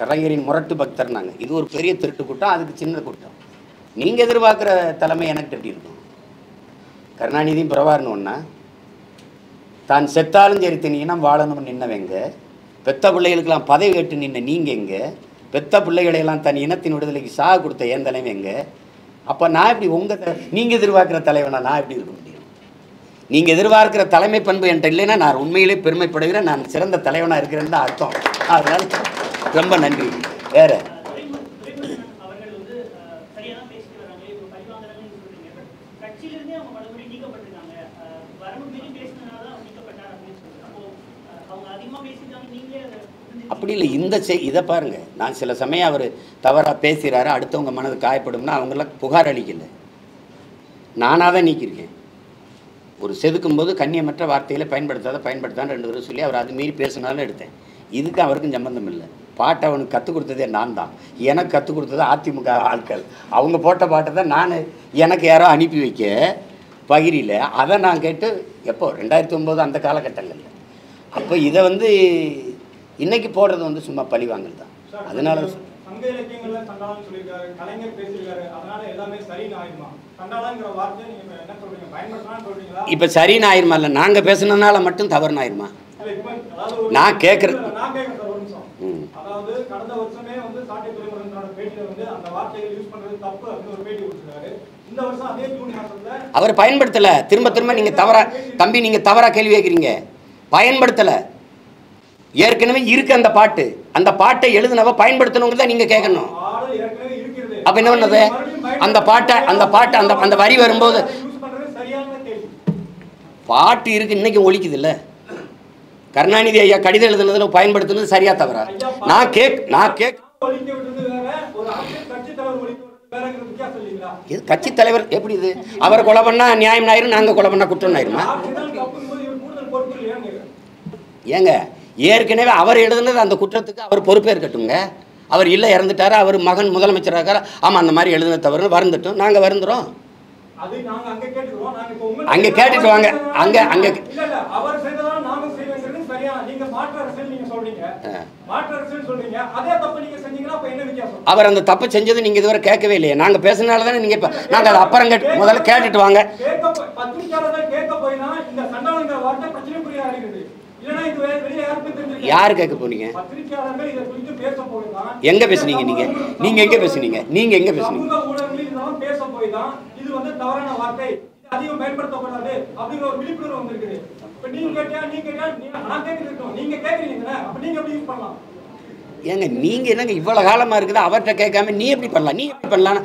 கலைஞரின் முரட்டு பக்தர் நாங்கள். இது ஒரு பெரிய திருட்டு கூட்டம், அதுக்கு சின்ன கூட்டம். நீங்கள் எதிர்பார்க்குற தலைமை எனக்கு எப்படி இருக்கும்? கருணாநிதியும் பிரபாகரன் ஒன்றா? தான் செத்தாலும் சரி தன் இனம் வாழணும்னு நின்னவங்க, பெத்த பிள்ளைகளுக்கெல்லாம் பதவி கேட்டு நின்ன நீங்கள் எங்கே? பெத்த பிள்ளைகளையெல்லாம் தன் இனத்தின் விடுதலைக்கு சாக கொடுத்த என் தலைமை எங்கே? அப்போ நான் எப்படி நீங்கள் எதிர்பார்க்குற தலைவனா நான் எப்படி இருக்க முடியும்? நீங்கள் எதிர்பார்க்குற தலைமை பண்பு என்கிட்ட இல்லைன்னா நான் உண்மையிலே பெருமைப்படுகிறேன், நான் சிறந்த தலைவனாக இருக்கிறேன்னு தான் அர்த்தம். அதனால் ரொம்ப நன்றி. வேறு அப்படி இல்லை. இதை பாருங்கள், நான் சில சமயம் அவர் தவறாக பேசுகிறாரு, அடுத்தவங்க மனது காயப்படும்னா அவங்களாம் புகார் அளிக்கலை, நானாக தான் நீக்கியிருக்கேன். ஒரு செதுக்கும் போது கண்ணியமற்ற வார்த்தைகளை பயன்படுத்தான்னு 2 தடவை சொல்லி அவர் அது மீறி பேசினாலும் எடுத்தேன். இதுக்கு அவருக்கும் சம்பந்தம் இல்லை. பாட்டை அவனுக்கு கற்றுக் கொடுத்ததே நான் தான். எனக்கு கற்றுக் கொடுத்தது அதிமுக ஆட்கள். அவங்க போட்ட பாட்டை தான் நான் எனக்கு யாரோ அனுப்பி வைக்க பகிரியில் அதை நான் கேட்டு எப்போ 2009 அந்த காலகட்டங்களில். அப்போ இதை இன்னைக்கு போடுறது சும்மா பழிவாங்கல் தான். அதனால சங்க இலக்கியங்கள்ல சண்டாளன் சொல்லியிருக்காரு, கலைஞர் பேசியிருக்காரு, அதனால எல்லாமே சரின்னு ஆயிடுமா? சண்டாளங்கிற வார்த்தை நீங்க என்ன சொல்றீங்க, பயன்படுத்தலாம்னு சொல்றீங்களா? இப்போ சரின்னு ஆயிருமா? இல்லை நாங்கள் பேசுனதுனால மட்டும் தவறுன்னு ஆயிருமா? நான் கேட்குறேன் சார் ஒரு நிமிஷம். அதாவது கடந்த வருஷமே சாட்டை துறைமுருகனோட பேட்டியில அந்த வார்த்தைகள் யூஸ் பண்றது தப்பு அப்படின்னு ஒரு பேட்டி கொடுத்திருக்காரு. இந்த வருஷம் அதே ஜூன் மாசத்துல அவர் பயன்படுத்தலை. திரும்ப நீங்க தவறா தம்பி, நீங்க தவறா கேள்வி கேட்குறீங்க. பயன்படுத்தலை. ஏற்கனவே இருக்கு அந்த பாட்டை எழுதுனவ பயன்படுத்தணுங்கிறத நீங்க கேட்கணும். அப்ப என்ன பண்ணது? அந்த பாட்டை அந்த வரி வரும்போது பாட்டு இருக்கு, இன்னைக்கு ஒழிக்குது இல்ல. கருணாநிதி ஐயா கடிதம் எழுதுனதுல பயன்படுத்துனது சரியா தவறா? நான் கேக் கட்சி தலைவர் எப்படி இது? அவரை கொலை பண்ணா நியாயம் ஆயிரும், நாங்க கொலை பண்ணா குற்றம் ஆயிருமா? ஏங்க, ஏற்கனவே அவர் எழுதுனது அந்த குற்றத்துக்கு அவர் பொறுப்பேற்கட்டுங்க. அவர் இல்லை, இறந்துட்டாரு, அவர் மகன் முதலமைச்சராக இருக்காரு. ஆமாம், அந்த மாதிரி எழுதுன தவறு வருந்துட்டோம், நாங்கள் வருந்துறோம். அங்கே கேட்டுட்டு வாங்க. அவர் அந்த தப்பு செஞ்சது நீங்க இதுவரை கேட்கவே இல்லையே. நாங்க பேசினால தானே நீங்க நாங்க அதை அப்புறம் முதல்ல கேட்டுட்டு வாங்க. யாரு கேட்க போனீங்க? எங்க பேசுனீங்க? நீங்க எங்க பேசுனீங்க? ஏங்க, நீங்க என்னங்க இவ்வளவு காலமா இருக்குது, அவர்கிட்ட கேட்காம நீ எப்படி பண்ணலாம்?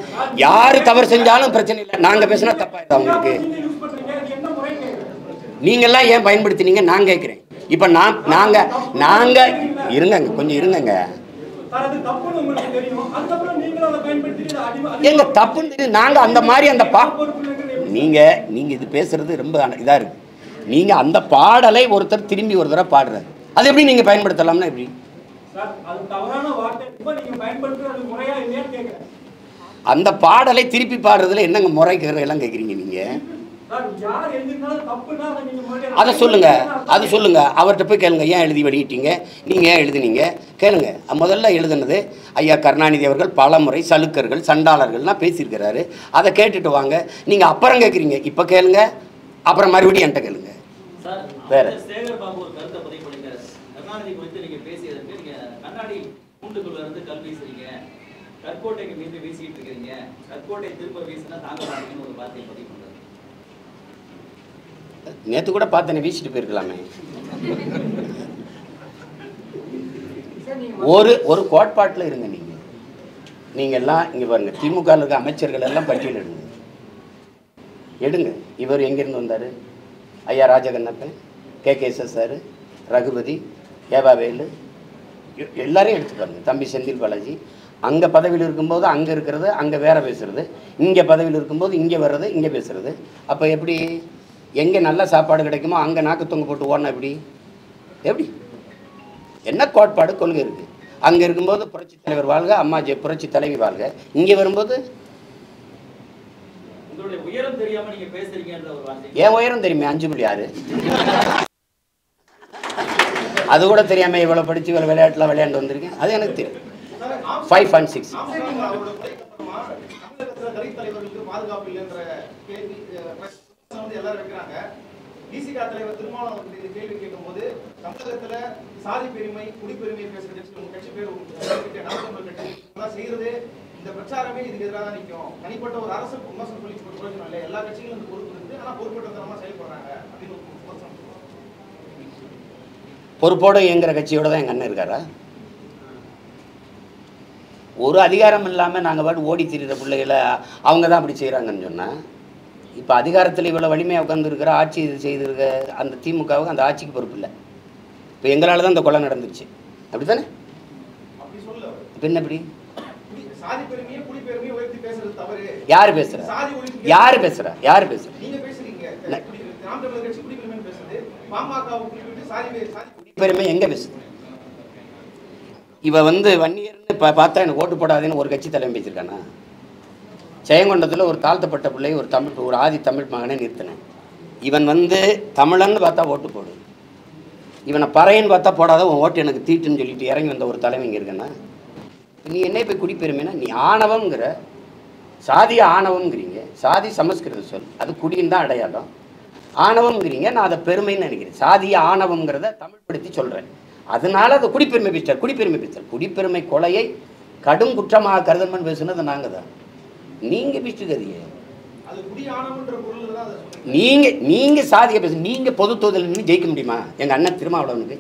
யாரு தவறு செஞ்சாலும் பிரச்சனை இல்லை, நாங்க பேசினா தப்பாயிட்டா உங்களுக்கு? நீங்க எல்லாம் ஏன் பயன்படுத்தினீங்க நான் கேட்கிறேன். இப்ப நாங்க இருங்க, கொஞ்சம் இருங்க. எங்க தப்புன்னு தெரியும். நாங்க அந்த மாதிரி நீங்க இது பேசுறது ரொம்ப இதா இருக்கு. நீங்க அந்த பாடலை ஒருத்தர் திரும்பி ஒரு தடவை பாடுறாரு, அது எப்படி நீங்க பயன்படுத்தலாம்னா எப்படி? அந்த பாடலை திருப்பி பாடுறதுல என்னங்க முறை எல்லாம் கேட்குறீங்க நீங்க? அதை சொல்லுங்க, அவர்கிட்ட போய் கேளுங்க. ஏன் எழுதி வெளியிட்டீங்க, நீங்க ஏன் எழுதுனீங்க கேளுங்க. முதல்ல எழுதுனது ஐயா கருணாநிதி அவர்கள் பல முறை சலுக்கர்கள் சண்டாளர்கள்லாம் பேசியிருக்கிறாரு. அதை கேட்டுட்டு வாங்க. நீங்க அப்புறம் கேட்குறீங்க, இப்ப கேளுங்க, அப்புறம் மறுபடியும் என்கிட்ட கேளுங்க. வேற கற்கோட்டைக்கு மீது வீசிட்டு இருக்கீங்க, கற்கோட்டை திரும்ப வீசினா தாங்க மாட்டீங்கன்னு ஒரு வார்த்தையை பதிவு பண்றாரு. நேற்று கூட பார்த்தேன், வீசிட்டு போயிருக்கலாமே. ஒரு கோட்பாட்டில் இருங்க. நீங்கள் எல்லாம் இங்கே பாருங்க, திமுக இருக்க அமைச்சர்கள் எல்லாம் பட்டியல் எடுங்க. இவர் எங்கேருந்து வந்தார்? ஐயா ராஜகண்ணப்பன், KKSS சார், ரகுபதி, ஏவாவேலு, எல்லாரையும் எடுத்து பாருங்க. தம்பி செந்தில் பாலாஜி அங்கே பதவியில் இருக்கும்போது அங்கே இருக்கிறது, அங்கே வேற பேசுறது, இங்கே பதவியில் இருக்கும்போது இங்கே வர்றது, இங்கே பேசுறது. அப்போ எப்படி? எங்கே நல்ல சாப்பாடு கிடைக்குமோ அங்கே நாக்கு தொங்க போட்டு ஓடனா எப்படி? என்ன கோட்பாடு கொள்கை இருக்குது? அங்கே இருக்கும்போது புரட்சி தலைவர் வாழ்க, அம்மா புரட்சி தலைவி வாழ்க. இங்கே வரும்போது என் உயரம் தெரியுமே, 5.6. அது கூட தெரியாமல் இவ்வளோ படித்து இவ்வளோ விளையாட்டுலாம் விளையாண்டு வந்திருக்கேன். அது எனக்கு தெரியும். 5 and 6. தலித் தலைவர்களுக்கு பாதுகாப்பு இல்லைன்ற கேள்வி எல்லாரும் வைக்கிறாங்க. டிசிகா தலைவர் திருமாவளவன் அவர்கள் இந்த கேள்வி கேட்கும்போது தமிழகத்துல சாதி பெருமை குடிப்பெருமை பேசுற கட்சி உங்க கட்சி பேர் நாமக்கல் கட்சி செய்யறது இந்த பிரச்சாரமே இதுக்கு எதிராக தான் நிற்கும். தனிப்பட்ட ஒரு அரசு விமர்சனம் சொல்லி பிரயோஜனம் இல்லை. எல்லா கட்சிகளும் இந்த பொறுப்பு இருக்கு. ஆனா பொறுப்பற்ற தரமா செயல்படுறாங்க அப்படின்னு பொறுப்போட இயங்குற கட்சியோட தான் எங்க அண்ணன் இருக்காரா? ஒரு அதிகாரம் இல்லாமல் நாங்கள் பாட்டு ஓடி திரிகிற பிள்ளைகளை அவங்க தான் அப்படி செய்கிறாங்கன்னு சொன்னால், இப்போ அதிகாரத்தில் இவ்வளோ வலிமையாக உட்காந்துருக்கிற ஆட்சி இது செய்திருக்க அந்த திமுகவுக்கு அந்த ஆட்சிக்கு பொறுப்பு இல்லை. இப்போ எங்களால் தான் இந்த கொலை நடந்துருச்சு, அப்படி தானே? இப்போ என்ன இப்படி யார் பேசுகிறா? யார் பேசுகிறா? யார் பேசுகிறா? குடிப்பெருமை எங்கே பேசுது? இவ வந்து வன்னியர்னு இப்போ பார்த்தா எனக்கு ஓட்டு போடாதுன்னு ஒரு கட்சி தலைமை பேசியிருக்கானா? ஜெயங்கொண்டத்தில் ஒரு தாழ்த்தப்பட்ட பிள்ளை ஒரு ஆதி தமிழ் மகனை நிறுத்தினேன். இவன் வந்து தமிழன்னு பார்த்தா ஓட்டு போடு, இவனை பறையன்னு பார்த்தா போடாத, உன் ஓட்டு எனக்கு தீட்டுன்னு சொல்லிட்டு இறங்கி வந்த ஒரு தலைமை இங்கே இருக்கேன்னா, நீ என்ன இப்போ குடிப்பெருமைனா? நீ ஆணவங்கிற சாதி ஆணவங்கிறீங்க. சாதி சமஸ்கிருத சொல், அது குடின்னு தான் அடையாளம். ஆணவங்கிறீங்க, நான் அதை பெருமைன்னு நினைக்கிறேன். சாதிய ஆணவங்கிறத தமிழ்படுத்தி சொல்கிறேன். அதனால அதை குடிப்பெருமை பேச்சார். குடிப்பெருமை கொலையை கடும் குற்றமாக கருதணும்னு பேசுனது நாங்கள் தான். நீங்கள் பிச்சுக்கதியே நீங்கள் சாதியை பேச. நீங்கள் பொது தொகுதியில் நின்று ஜெயிக்க முடியுமா? எங்கள் அண்ணன் திருமாவளவனுக்கு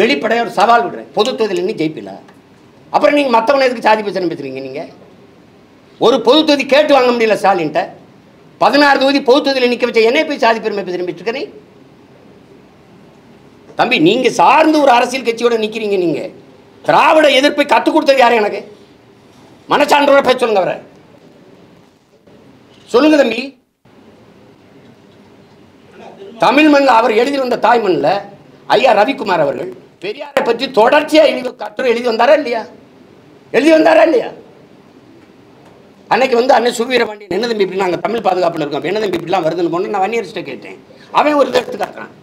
வெளிப்படையாக ஒரு சவால் விடுறேன். பொது தொகுதியில் நின்று ஜெயிப்பில்ல, அப்புறம் நீங்கள் மற்றவங்க எதுக்கு சாதி பேசுகிறேன்னு பேசுகிறீங்க? நீங்கள் ஒரு பொது தொகுதி கேட்டு வாங்க முடியல ஸ்டாலின்ட்ட. 16 தொகுதி பொது தொகுதியில் நிற்க வச்ச என்னை போய் சாதி பெருமை பேசுகிறேன் பிச்சுக்கிறேன். தம்பி, நீங்க சார்ந்து ஒரு அரசியல் கட்சியோட நிக்கிறீங்க. நீங்க திராவிட எதிர்ப்பை கற்றுக் கொடுத்தது யாரு? எனக்கு மனச்சான்றோட பேச சொல்லுங்க. அவரை சொல்லுங்க தம்பி. தமிழ் மண்ணில் அவர் எழுதி வந்த தாய் மண்ணில் ஐயா ரவிக்குமார் அவர்கள் பெரியாரை பற்றி தொடர்ச்சியா கட்டுரை எழுதி வந்தாரா இல்லையா? அன்னைக்கு வந்து அண்ணன் சுவீரபாண்டியன் என்ன தம்பி இப்படி நாங்கள் தமிழ் பாதுகாப்பில் இருக்கோம், என்ன தம்பி இப்படிலாம் வருதுன்னு போன நான் வன்னியர்கிட்ட கேட்டேன். அவன் ஒரு எடுத்து காட்டுறான்.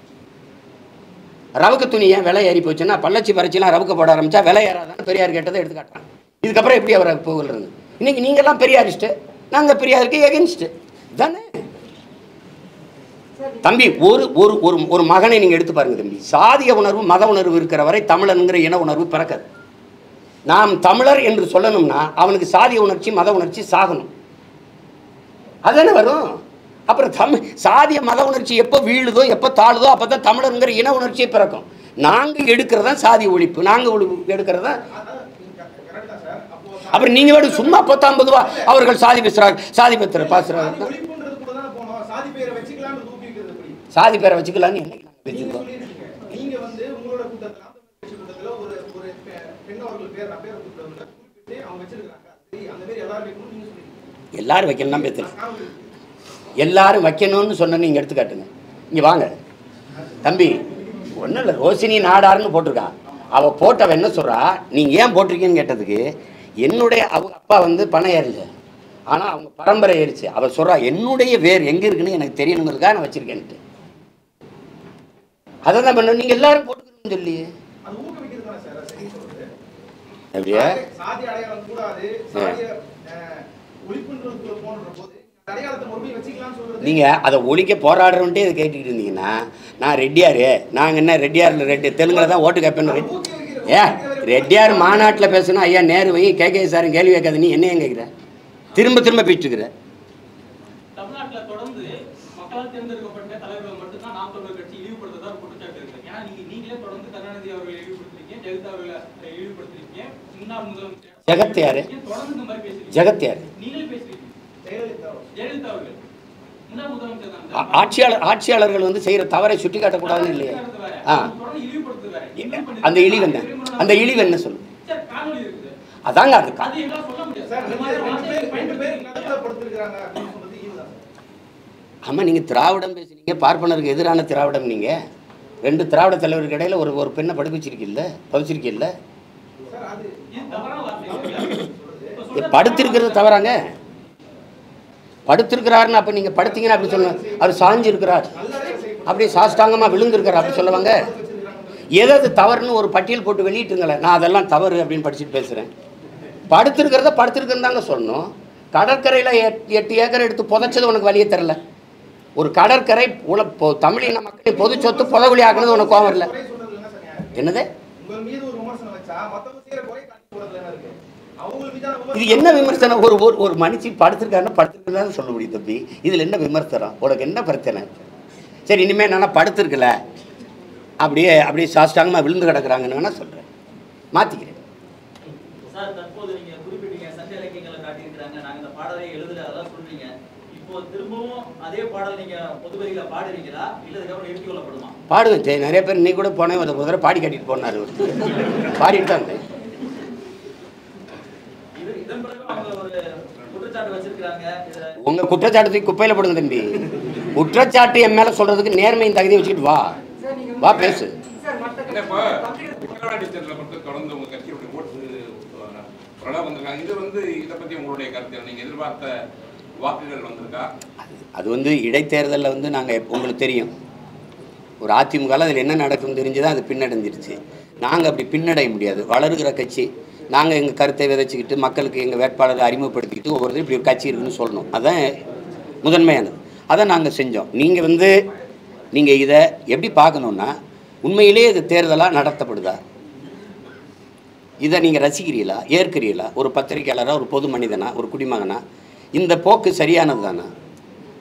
ரவுக்கு துணி ஏன் விலை ஏறி போச்சுன்னா பள்ளச்சி பறிச்சுலாம் ரவுக்க போட ஆரம்பிச்சா விலை ஏறாதான்னு பெரியார் கேட்டதை எடுத்து காட்டுறான். இதுக்கப்புறம் எப்படி அவரை போகிறது? இன்னைக்கு நீங்கள்லாம் பெரியாரிஸ்ட்டு, நாங்கள் பெரியாருக்கு எகென்ஸ்ட்டு தானே தம்பி. ஒரு ஒரு ஒரு ஒரு மகனை நீங்கள் எடுத்து பாருங்க தம்பி. சாதிய உணர்வு மத உணர்வு இருக்கிற வரை தமிழனுங்கிற இன உணர்வு பிறக்காது. நாம் தமிழர் என்று சொல்லணும்னா அவனுக்கு சாதிய உணர்ச்சி மத உணர்ச்சி சாகணும், அதுதானே வரும். அப்புறம் சாதிய மத உணர்ச்சி எப்போ வீழுதோ எப்போ தாழுதோ அப்போ தான் தமிழருங்கிற இன உணர்ச்சியை பிறக்கும். நாங்கள் எடுக்கிறதா சாதி ஒழிப்பு, நாங்கள் எடுக்கிறதா. அப்புறம் நீங்கள் வேணும் சும்மா 50 ரூபா அவர்கள் சாதி பேசுகிறார், சாதி பேசுகிற பாசுறாங்க. சாதி பேரை வச்சுக்கலான்னு என்னைக்கு நாங்கள் வச்சுருக்கோம்? எல்லாரும் வைக்கணும் பேசுகிறேன். எல்லாரும் வைக்கணும்னு சொன்ன நீங்கள் எடுத்துக்காட்டுங்க. இங்கே வாங்க தம்பி. ஒன்றும் இல்லை, ரோஷினி நாடாருன்னு போட்டிருக்கான். அவள் போட்டவன் என்ன சொல்கிறா, நீங்கள் ஏன் போட்டிருக்கீன்னு கேட்டதுக்கு அவங்க அப்பா வந்து பணம் ஏறல, ஆனால் அவங்க பரம்பரை ஏறிச்சு. அவள் சொல்கிறா என்னுடைய வேர் எங்கே இருக்குன்னு எனக்கு தெரியணுங்கிறதுக்காக நான் வச்சுருக்கேன்ட்டு. அதை தான் பண்ண நீங்கள் எல்லாரும் போட்டுக்கணும்னு சொல்லி அப்படியே நீங்கள் அதை ஒழிக்க போராடுறவன்ட்டே இதை கேட்டுக்கிட்டு இருந்தீங்கன்னா நான் ரெட்டியாரு, நாங்கள் என்ன ரெட்டியாரில் தெலுங்குல தான் ஓட்டு கேட்பேன்னு. ரெட்டியார் மாநாட்டில் பேசுனா ஐயா நேரு வை கேட்க சார் கேள்வி கேட்காது, நீ என்ன கேட்குற? திரும்ப திரும்ப பேசிட்டுருக்குற. ஜெகத் யாரு? ஜெகத் யாரு? ஆட்சியாளர்கள் வந்து செய்யற தவறை சுட்டி காட்டக்கூடாதுன்னு இல்லையா? அந்த இழிவு என்ன? அந்த இழிவு என்ன சொல்லு? அதாங்க அது. ஆமா, நீங்க திராவிடம் பேசுனீங்க, பார்ப்பனருக்கு எதிரான திராவிடம். நீங்க 2 திராவிட தலைவருக்கு இடையில ஒரு பெண்ணை படிச்சிருக்கீல்ல, பதிச்சிருக்கீல்ல. படுத்திருக்கிறது தவறாங்க? படுத்திருக்கிறாருன்னு அப்ப நீங்க படுத்தீங்கன்னா அப்படி சொல்லுவாங்க. அவர் சாஞ்சு இருக்கிறார், அப்படியே சாஷ்டாங்கமா விழுந்திருக்கிறார் அப்படி சொல்லுவாங்க. ஏதாவது தவறுன்னு ஒரு பட்டியல் போட்டு வெளியிட்டுங்களேன், நான் அதெல்லாம் தவறு அப்படின்னு படிச்சுட்டு பேசுறேன். படுத்திருக்கிறதுன்னு தாங்க சொல்லணும். கடற்கரையில் 8 ஏக்கர் எடுத்து புதைச்சது உனக்கு வழியே தெரில. ஒரு கடற்கரை தமிழின மக்களின் பொது சொத்து புதகுலி ஆக்குனது உனக்கு கோவம் இல்லை. என்னது இது என்ன விமர்சனம்? ஒரு மனுஷன் படுத்திருக்காருன்னு சொல்ல முடியும் தம்பி. இதில் என்ன விமர்சனம்? உனக்கு என்ன பிரச்சனை? சரி, இனிமேல் என்னன்னா படுத்திருக்கல, அப்படியே சாஷ்டாங்கமாக விழுந்து கிடக்குறாங்கன்னு வேணா சொல்கிறேன், மாற்றிக்கிறேன். சார், தற்போது நீங்க குறிப்பிட்டீங்க சங்க இலக்கியங்களை காட்டியிருக்கிறாங்க, நாங்க இந்த பாடலை எழுதல, அதெல்லாம் சொல்றீங்க. இப்போ திரும்பவும் அதே பாடல் நீங்க பொதுவெளியில பாடுவீங்களா, இல்ல இதுக்கப்புறம் நிறுத்திக் கொள்ளப்படுமா? பாடுவேன். நிறைய பேர் நீ கூட போனேன், ஒரு தடவை பாடி காட்டிட்டு போனார், பாடிட்டு தான் இருந்தேன். இதன் பிறகு அவங்க ஒரு குற்றச்சாட்டு வச்சிருக்காங்க. உங்க குற்றச்சாட்டு குப்பையில போடுங்க தம்பி. குற்றச்சாட்டு என் மேல சொல்றதுக்கு நேர்மையின் தகுதியை வச்சுக்கிட்டு வா பேசு. தொடர்ந்து உங்க கட்சியுடைய ஓட்டு வந்திருக்காங்க. இதை பத்தி உங்களுடைய கருத்து, நீங்க எதிர்பார்த்த வாக்குகள் வந்திருக்கா? அது இடைத்தேர்தலில் நாங்கள் உங்களுக்கு தெரியும், ஒரு அதிமுகவில் அதில் என்ன நடக்கும்னு தெரிஞ்சுதான் அது பின்னடைஞ்சிருச்சு. நாங்கள் அப்படி பின்னடைய முடியாது. வளருகிற கட்சி, நாங்கள் எங்கள் கருத்தை விதைச்சிக்கிட்டு மக்களுக்கு எங்கள் வேட்பாளரை அறிமுகப்படுத்திக்கிட்டு ஒவ்வொருத்தரும் இப்படி ஒரு கட்சி இருக்குன்னு சொல்லணும். அதுதான் முதன்மையானது. அதை நாங்கள் செஞ்சோம். நீங்கள் இதை எப்படி பார்க்கணுன்னா, உண்மையிலே இது தேர்தலாக நடத்தப்படுதா, இதை நீங்கள் ரசிக்கிறீங்களா, ஏற்கிறீங்களா? ஒரு பத்திரிகையாளராக, ஒரு பொது மனிதனா, ஒரு குடிமகனா இந்த போக்கு சரியானது தானே?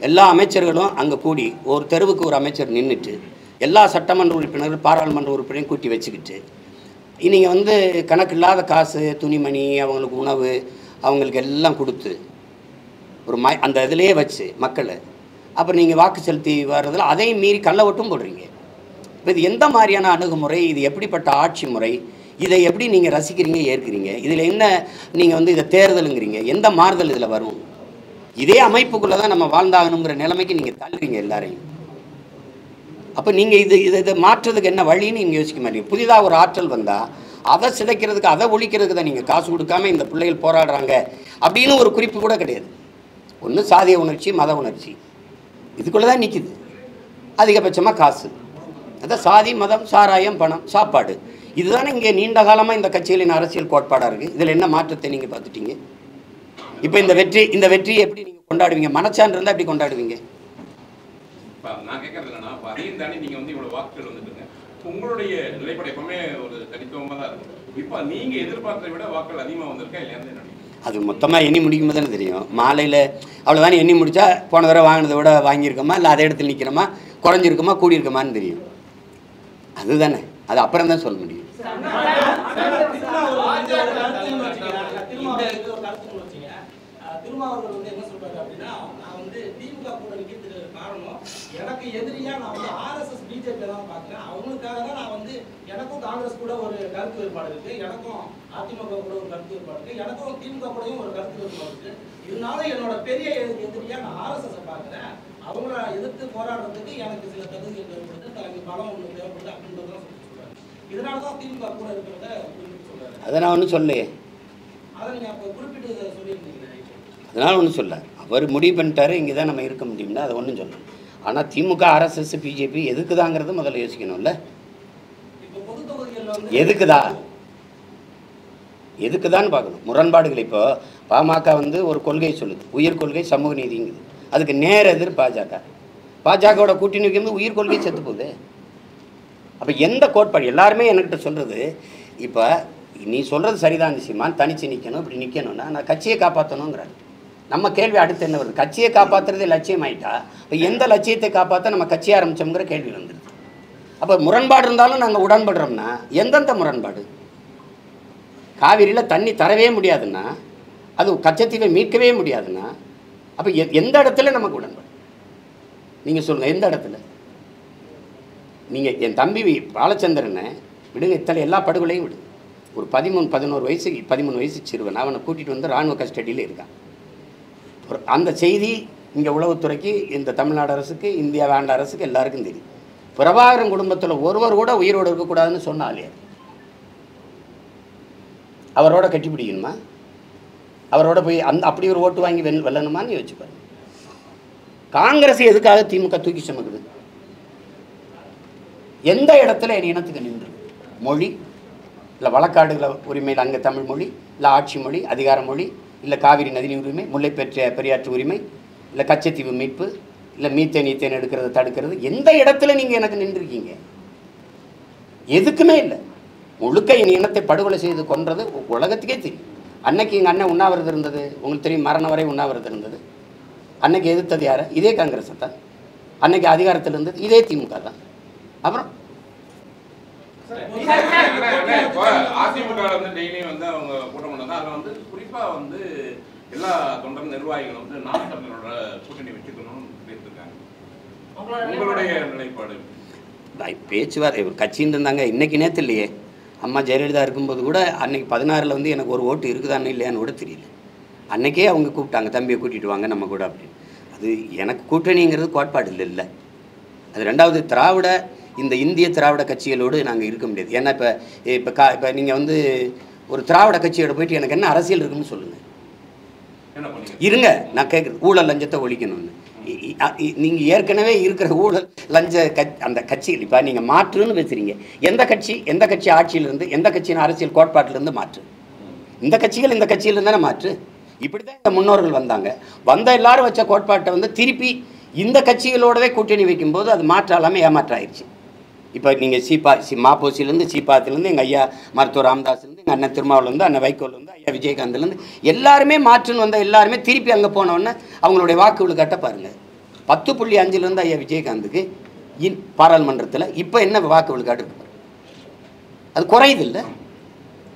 எல்லா அமைச்சர்களும் அங்கே கூடி ஒரு தெருவுக்கு ஒரு அமைச்சர் நின்றுட்டு எல்லா சட்டமன்ற உறுப்பினர்கள் பாராளுமன்ற உறுப்பினரையும் கூட்டி வச்சுக்கிட்டு நீங்கள் கணக்கு இல்லாத காசு, துணிமணி, அவங்களுக்கு உணவு, அவங்களுக்கு எல்லாம் கொடுத்து ஒரு அந்த இதிலேயே வச்சு மக்களை அப்புறம் நீங்கள் வாக்கு செலுத்தி வர்றதில் அதையும் மீறி கள்ள ஓட்டும் போடுறீங்க. இப்போ இது எந்த மாதிரியான அணுகுமுறை? இது எப்படிப்பட்ட ஆட்சி முறை? இதை எப்படி நீங்கள் ரசிக்கிறீங்க, ஏற்கிறீங்க? இதில் என்ன நீங்கள் இதை தேர்தலுங்கிறீங்க? எந்த மாறுதல் இதில் வரும்? இதே அமைப்புக்குள்ளே தான் நம்ம வாழ்ந்தாகணுங்கிற நிலைமைக்கு நீங்கள் தள்ளுறீங்க எல்லாரையும். அப்போ நீங்கள் இதை மாற்றுறதுக்கு என்ன வழின்னு நீங்கள் யோசிக்க மாட்டீங்க. புதிதாக ஒரு ஆற்றல் வந்தால் அதை சிதைக்கிறதுக்கு, அதை ஒழிக்கிறதுக்கு தான் நீங்கள் காசு கொடுக்காம இந்த பிள்ளைகள் போராடுறாங்க அப்படின்னு ஒரு குறிப்பு கூட கிடையாது. ஒன்று சாதிய உணர்ச்சி, மத உணர்ச்சி, இதுக்குள்ளே தான் நிற்கிது. அதிகபட்சமாக காசு, அதான் சாதி, மதம், சாராயம், பணம், சாப்பாடு. இதுதானே இங்கே நீண்ட காலமாக இந்த கட்சிகளின் அரசியல் கோட்பாடாக இருக்குது. இதில் என்ன மாற்றத்தை நீங்கள் பார்த்துட்டீங்க? இப்போ இந்த வெற்றியை எப்படி நீங்கள் கொண்டாடுவீங்க? மனச்சான்று இருந்தால் எப்படி கொண்டாடுவீங்க? நான் கேட்கறது என்னன்னா, அதையும் தாண்டி நீங்கள் இவ்வளோ வாக்குகள் வந்துட்டுங்க, உங்களுடைய நிலைப்படை எப்பவுமே ஒரு தனித்துவமாக தான் இருக்கும். இப்போ நீங்கள் எதிர்பார்த்ததை விட வாக்குகள் அதிகமாக வந்திருக்கா இல்லையா? அது மொத்தமாக எண்ணி முடிக்கும் போது தானே தெரியும். மாலையில் அவ்வளோதானே எண்ணி முடித்தா போன தடவை வாங்கினதை விட வாங்கியிருக்கோமா, இல்லை அதே இடத்துல நிற்கிறோமா, குறைஞ்சிருக்குமா, கூடியிருக்குமான்னு தெரியும். அதுதானே, அது அப்புறம் தான் சொல்ல முடியும். திருமாவளவன் என்ன சொல்றாரு அப்படின்னா, நான் திமுக கூட நிக்கிறதுக்கு காரணம், எனக்கு எதிரியா நான் ஆர்எஸ்எஸ் பிஜேபி தான் பாக்குறேன். அவங்களுக்காக தான் நான் எனக்கும் காங்கிரஸ் கூட ஒரு கருத்து வேறுபாடு இருக்கு, எனக்கும் அதிமுக கூட ஒரு கருத்து வேறுபாடு இருக்கு, எனக்கும் திமுக கூடயும் ஒரு கருத்து வேறுபாடு இருக்கு. இதனால என்னோட பெரிய எதிரியா நான் ஆர்எஸ்எஸ் பாக்குறேன். அவங்கள எதிர்த்து போராடுறதுக்கு எனக்கு சில தகுதிகள் தேவைப்படுது, தனக்கு பலம் ஒன்று தேவைப்படுது அப்படின்றதான் சொல்றாரு. இதனாலதான் திமுக கூட இருக்கிறத சொல்றாரு. அதை நான் ஒன்றும் சொல்லையே, அதை நீங்க அப்ப குறிப்பிட்டு சொல்லியிருந்தீங்க. அதனால் ஒன்றும் சொல்ல, அவர் முடிவு பண்ணிட்டாரு, இங்கே தான் நம்ம இருக்க முடியும்னா அதை ஒன்றும் சொல்லணும். ஆனால் திமுக, ஆர்எஸ்எஸ், பிஜேபி எதுக்குதாங்கிறது முதல்ல யோசிக்கணும்ல. எதுக்குதான்னு பார்க்கணும். முரண்பாடுகள் இப்போ பாமக ஒரு கொள்கை சொல்லுது, உயிர் கொள்கை சமூக நீதிங்குது. அதுக்கு நேர எதிர் பாஜகவோட கூட்டணி வைக்கும்போது உயிர் கொள்கை செத்து போகுது. அப்போ எந்த கோட்பாடு? எல்லாருமே என்கிட்ட சொல்கிறது, இப்போ நீ சொல்கிறது சரிதான் சீமான், தனிச்சு நிற்கணும், இப்படி நிற்கணும்னா நான் கட்சியை காப்பாற்றணுங்கிறாங்க. நம்ம கேள்வி அடுத்து என்ன வருது? கட்சியை காப்பாற்றுறதே லட்சியம் ஆகிட்டா இப்போ எந்த லட்சியத்தை காப்பாற்ற நம்ம கட்சி ஆரம்பித்தோங்கிற கேள்வி வந்துடுது. அப்போ முரண்பாடு இருந்தாலும் நாங்கள் உடன்படுறோம்னா எந்தெந்த முரண்பாடு? காவிரியில் தண்ணி தரவே முடியாதுன்னா, அது கச்சத்தீவை மீட்கவே முடியாதுன்னா, அப்போ எந்த இடத்துல நமக்கு உடன்பாடு? நீங்கள் சொல்லுங்கள், எந்த இடத்துல? நீங்கள் என் தம்பி பாலச்சந்திரனை விடுங்க, இத்தனை எல்லா படுகொலையும் விடுங்க. ஒரு 13 வயசு சிறுவன், அவனை கூட்டிகிட்டு இராணுவ கஸ்டடியில் இருக்கான். அந்த செய்தி இங்கே உளவுத்துறைக்கு, இந்த தமிழ்நாடு அரசுக்கு, இந்தியா ஆண்ட அரசுக்கு எல்லாருக்கும் தெரியும். பிரபாகரன் குடும்பத்தில் ஒருவர் கூட உயிரோடு இருக்கக்கூடாதுன்னு சொன்னாலே அவரோட கட்டி பிடிக்கணுமா? அவரோட போய் அப்படி ஒரு ஓட்டு வாங்கி வெல்லணுமான்னு யோசிச்சு பாருங்க. காங்கிரஸ் எதுக்காக திமுக தூக்கி சுமக்குது? எந்த இடத்துல என் இனத்துக்கு நின்று? மொழி, இல்லை வழக்காடுகள உரிமையில் அங்கே தமிழ் மொழி, இல்லை ஆட்சி மொழி, அதிகார மொழி, இல்லை காவிரி நதிநீர் உரிமை, முல்லை பெரியாற்று உரிமை, இல்லை கச்சத்தீவு மீட்பு, இல்லை மீத்தேன் ஈத்தேன் எடுக்கிறது தடுக்கிறது, எந்த இடத்துல நீங்கள் எனக்கு நின்றுருக்கீங்க? எதுக்குமே இல்லை. முழுக்க என் இனத்தை படுகொலை செய்து கொன்றது உலகத்துக்கே தெரியும். அன்னைக்கு எங்கள் அண்ணன் உண்ணாவிரதம் இருந்தது, உங்களுக்கு தெரியும், மரணம் வரை உண்ணாவிரதம் இருந்தது. அன்னைக்கு எதிர்த்தது யார்? இதே காங்கிரஸ் தான். அன்னைக்கு அதிகாரத்தில் இருந்தது இதே திமுக தான். அப்புறம் அதிமுக வந்து டெய்லியும் வந்து அவங்க கூட்டம் பண்ணதான் அதில் வந்து குறிப்பாக வந்து எல்லா தொண்டர் நிர்வாகிகள் வந்து நாம் தமிழரோட கூட்டணி வச்சுக்கணும்னு சொல்லியிருக்காங்க. உங்களுடைய நிலைப்பாடு? பேச்சுவார்த்தை கட்சின்னு இருந்தாங்க. இன்னைக்கு நேற்று இல்லையே, அம்மா ஜெயலலிதா இருக்கும்போது கூட அன்னைக்கு 16 வந்து எனக்கு ஒரு ஓட்டு இருக்குதான்னு இல்லையான்னு கூட தெரியல. அன்னைக்கே அவங்க கூப்பிட்டாங்க, தம்பியை கூட்டிகிட்டு வாங்க நம்ம கூட அப்படின்னு. அது எனக்கு கூட்டணிங்கிறது கோட்பாடு இல்லை. அது ரெண்டாவது, திராவிட இந்த இந்திய திராவிட கட்சிகளோடு நாங்கள் இருக்க முடியாது. ஏன்னா இப்போ நீங்கள் வந்து ஒரு திராவிட கட்சியோட போயிட்டு எனக்கு என்ன அரசியல் இருக்குன்னு சொல்லுங்கள். இருங்க, நான் கேட்குறது ஊழல் லஞ்சத்தை ஒழிக்கணும்னு. நீங்கள் ஏற்கனவே இருக்கிற ஊழல் லஞ்ச அந்த கட்சிகள் இப்போ நீங்கள் மாற்றுன்னு பேசுகிறீங்க. எந்த கட்சி ஆட்சியிலிருந்து, எந்த கட்சியின் அரசியல் கோட்பாட்டிலேருந்து மாற்று? இந்த கட்சிகள் இந்த கட்சியிலேருந்து தானே மாற்று. இப்படி தான் இந்த முன்னோர்கள் வந்த எல்லாரும் வச்ச கோட்பாட்டை வந்து திருப்பி இந்த கட்சிகளோடவே கூட்டணி வைக்கும்போது அது மாற்றாலாமல் ஏமாற்றாயிருச்சு. இப்போ நீங்கள் மாப்போசிலேருந்து சீப்பாத்திலேருந்து எங்கள் ஐயா மருத்துவர் ராமதாஸ்லேருந்து எங்கள் அண்ணன் திருமாவிலேருந்து அண்ணன் வைகோலேருந்து ஐயா விஜயகாந்த்லேருந்து எல்லாருமே மாற்றுன்னு வந்த எல்லாருமே திருப்பி அங்கே போனோடனே அவங்களுடைய வாக்குகள் கட்ட பாருங்கள். 10.5 ஐயா விஜயகாந்துக்கு பாராளுமன்றத்தில் இப்போ என்ன வாக்குகள் காட்டு? அது குறையுது இல்லை?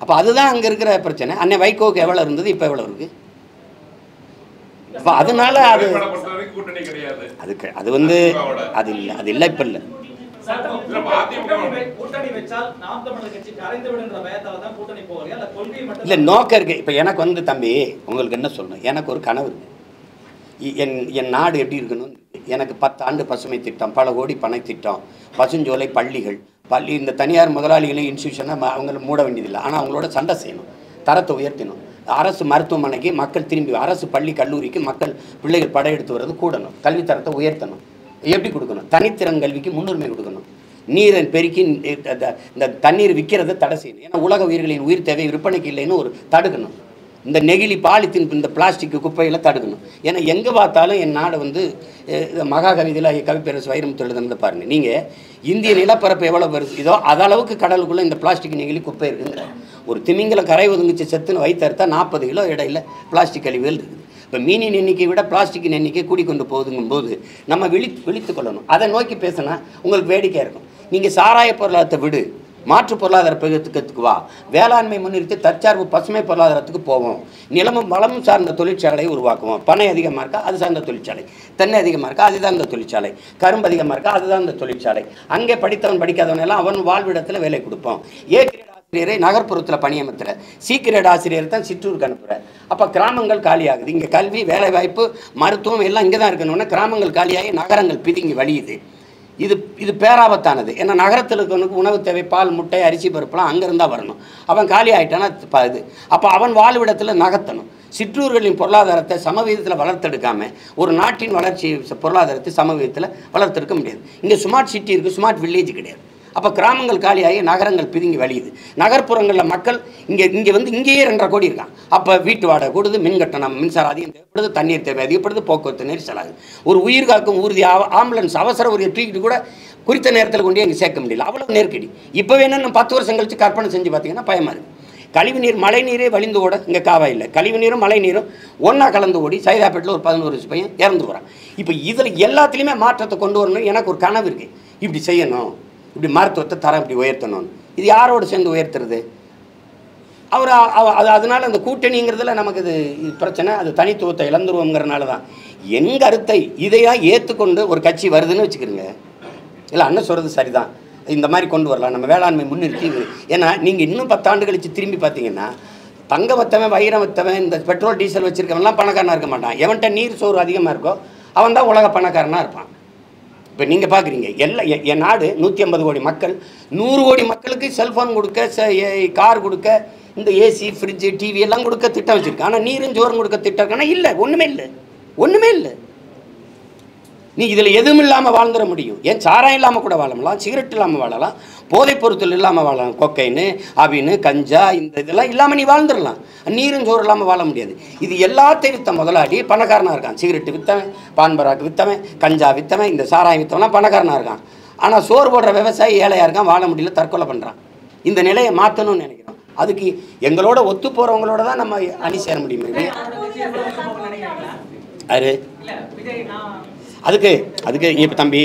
அப்போ அதுதான் அங்கே இருக்கிற பிரச்சனை. அண்ணன் வைகோவுக்கு எவ்வளோ இருந்தது, இப்போ எவ்வளோ இருக்குது? அப்போ அதனால அது வந்து அது இல்லை, அது இல்லை, இப்போ இல்லை. இல்லை, நோக்கம் இருக்குது. இப்போ எனக்கு வந்து தம்பி உங்களுக்கு என்ன சொல்லணும், எனக்கு ஒரு கனவு இருக்குது. என் நாடு எப்படி இருக்கணும்? எனக்கு 10 ஆண்டு பசுமை திட்டம், பல கோடி பனை திட்டம், பசுஞ்சோலை, பள்ளிகள், இந்த தனியார் முதலாளிகளையும் இன்ஸ்டியூஷனை அவங்கள மூட வேண்டியதில்லை. ஆனால் அவங்களோட சண்டை செய்யணும், தரத்தை உயர்த்தணும். அரசு மருத்துவமனைக்கு மக்கள் திரும்பி, அரசு பள்ளி கல்லூரிக்கு மக்கள் பிள்ளைகள் படையெடுத்து வர்றது கூடணும். கல்வித்தரத்தை உயர்த்தணும். எப்படி கொடுக்கணும்? தனித்திறன் கல்விக்கு முன்னுரிமை கொடுக்கணும். நீரை பெருக்கி இந்த தண்ணீர் விற்கிறத தடை செய்யணும். ஏன்னா உலக உயிர்களின் உயிர் தேவை விற்பனைக்கு இல்லைன்னு ஒரு தடுக்கணும். இந்த நெகிழி, பாலித்தீன், இந்த பிளாஸ்டிக் குப்பைகளை தடுக்கணும். ஏன்னா எங்கே பார்த்தாலும் என் நாடு வந்து மகாகவிதையில் கவிப்பேரசு வைரமுத்து எழுதுனது பாருங்கள். நீங்கள் இந்திய நிலப்பரப்பு எவ்வளோ பெருசு இதோ அதளவுக்கு கடலுக்குள்ளே இந்த பிளாஸ்டிக் நெகிழி குப்பை இருக்குங்கிற ஒரு திமிங்கல கரை ஒதுங்கிச்சு செத்துன்னு வைத்தறுத்தா 40 கிலோ இடையில பிளாஸ்டிக் கழிவுகள் இருக்குது. இப்போ மீனின் எண்ணிக்கை விட பிளாஸ்டிக்கின் எண்ணிக்கை கூடிக்கொண்டு போகுதுங்கும் போது நம்ம விழித்து கொள்ளணும். அதை நோக்கி பேசினா உங்களுக்கு வேடிக்கையாக இருக்கும். நீங்கள் சாராய பொருளாதாரத்தை விடு, மாற்று பொருளாதார பெருக்கத்துக்கு வா, வேளாண்மை முன்னிறுத்தி தற்சார்பு பசுமை பொருளாதாரத்துக்கு போவோம், நிலமும் வளமும் சார்ந்த தொழிற்சாலையை உருவாக்குவோம். பனை அதிகமாக இருக்கா, அது சார்ந்த தொழிற்சாலை. தென்னை அதிகமாக இருக்கா, அதுதான் இந்த தொழிற்சாலை. கரும்பு அதிகமாக இருக்கா, அதுதான் இந்த தொழிற்சாலை. அங்கே படித்தவன் படிக்காதவன் எல்லாம் அவன் வாழ்விடத்தில் வேலை கொடுப்போம். கிரேட் ஆசிரியரை நகர்ப்புறத்தில் பணியமத்துல, கிரேட் ஆசிரியர் தான் சிற்றூருக்கு அனுப்புகிற. அப்போ கிராமங்கள் காலியாகுது. இங்கே கல்வி, வேலைவாய்ப்பு, மருத்துவம் எல்லாம் இங்கே தான் இருக்கணும்னா கிராமங்கள் காலியாகி நகரங்கள் பிதுங்கி வழியுது. இது பேராபத்தானது. ஏன்னா நகரத்தில் இருக்கவனுக்கு உணவு தேவை, பால், முட்டை, அரிசி, பருப்புலாம் அங்கேருந்தான் வரணும். அவன் காலி ஆகிட்டானா இது. அப்போ அவன் வாழ்விடத்தில் நகர்த்தணும். சிற்றூர்களின் பொருளாதாரத்தை சமவீதத்தில் வளர்த்தெடுக்காமல் ஒரு நாட்டின் வளர்ச்சி பொருளாதாரத்தை சமவீதத்தில் வளர்த்தெடுக்க முடியாது. இங்கே ஸ்மார்ட் சிட்டி இருக்குது, ஸ்மார்ட் வில்லேஜ் கிடையாது. அப்போ கிராமங்கள் காலியாகி நகரங்கள் பிதுங்கி வழியுது. நகர்ப்புறங்களில் மக்கள் இங்கே வந்து இங்கேயே 2.5 கோடி இருக்கான். அப்போ வீட்டு வாடகை கூடுது, மின் கட்டணம், மின்சாரம் அதிகம் தேவைப்படுது, தண்ணீர் தேவை அதிகப்படுது, போக்குவரத்து நெரிசலாகுது. ஒரு உயிர் காக்கும் ஊர்தி ஆம்புலன்ஸ் அவசர ஒரு தூக்கிட்டு கூட குறித்த நேரத்தில் கொண்டு இங்கே சேர்க்க முடியல, அவ்வளோ நெருக்கடி. இப்போ வேணும்னு 10 வருஷம் கழிச்சு கற்பனை செஞ்சு பார்த்தீங்கன்னா பயமாக இருக்குது. கழிவுநீர், மழை நீரே வழிந்து ஓட இங்கே காவா இல்லை. கழிவு நீரும் மழை நீரும் ஒன்றா கலந்து ஓடி சைதாப்பேட்டில் ஒரு 11 வருஷம் பையன் இறந்து போகிறான். இப்போ இதில் எல்லாத்துலேயுமே மாற்றத்தை கொண்டு வரணும். எனக்கு ஒரு கனவு இருக்குது, இப்படி செய்யணும், இப்படி மருத்துவத்தை தரம் இப்படி உயர்த்தணும்னு. இது யாரோடு சேர்ந்து உயர்த்துறது? அதனால் அந்த கூட்டணிங்கிறதுல நமக்கு இது பிரச்சனை. அது தனித்துவத்தை இழந்துருவோங்கிறனால தான் என் கருத்தை இதையாக ஏற்றுக்கொண்டு ஒரு கட்சி வருதுன்னு வச்சுக்கிறோங்க. இல்லை, அண்ணன் சொல்கிறது சரிதான், இந்த மாதிரி கொண்டு வரலாம், நம்ம வேளாண்மை முன்னிறுத்தி. ஏன்னா நீங்கள் இன்னும் 10 ஆண்டு கழித்து திரும்பி பார்த்தீங்கன்னா தங்க வத்தவன், வைரம் வத்தவன், இந்த பெட்ரோல் டீசல் வச்சுருக்கவன்லாம் பணக்காரனாக இருக்க மாட்டான். எவன்கிட்ட நீர் சோறு அதிகமாக இருக்கோ அவன் தான் உலக பணக்காரனாக இருப்பான். இப்போ நீங்கள் பார்க்குறீங்க, என் நாடு 150 கோடி மக்கள், 100 கோடி மக்களுக்கு செல்ஃபோன் கொடுக்க, கார் கொடுக்க, இந்த ஏசி, ஃப்ரிட்ஜு, டிவி எல்லாம் கொடுக்க திட்டம் வச்சுருக்கேன். ஆனால் நீரும் சோறும் கொடுக்க திட்டம் இருக்கானா? இல்லை, ஒன்றுமே இல்லை. நீ இதில் எதுவும் இல்லாமல் வாழ்ந்துட முடியும். ஏன் சாராயம் இல்லாமல் கூட வாழலாம், சிகரெட் இல்லாமல் வாழலாம், போதைப் பொருட்கள் இல்லாமல் வாழலாம், கொக்கைன்னு அபின்னு கஞ்சா இந்த இதெல்லாம் இல்லாமல் நீ வாழ்ந்துடலாம். நீரும் சோறு இல்லாமல் வாழ முடியாது. இது எல்லாத்தையும் விற்ற முதலாளி பணக்காரனாக இருக்கான். சிகரெட்டு விற்றவன், பான்பராக்கு விற்றவன், கஞ்சா விற்றவன், இந்த சாராயம் விற்றவன்லாம் பணக்காரனாக இருக்கான். ஆனால் சோறு போடுற விவசாயி ஏழையாக இருக்கான், வாழ முடியல, தற்கொலை பண்ணுறான். இந்த நிலையை மாற்றணும்னு நினைக்கிறோம். அதுக்கு எங்களோட ஒத்து போகிறவங்களோட தான் நம்ம அணி சேர முடியுமே. அதுக்கு இப்போ தம்பி,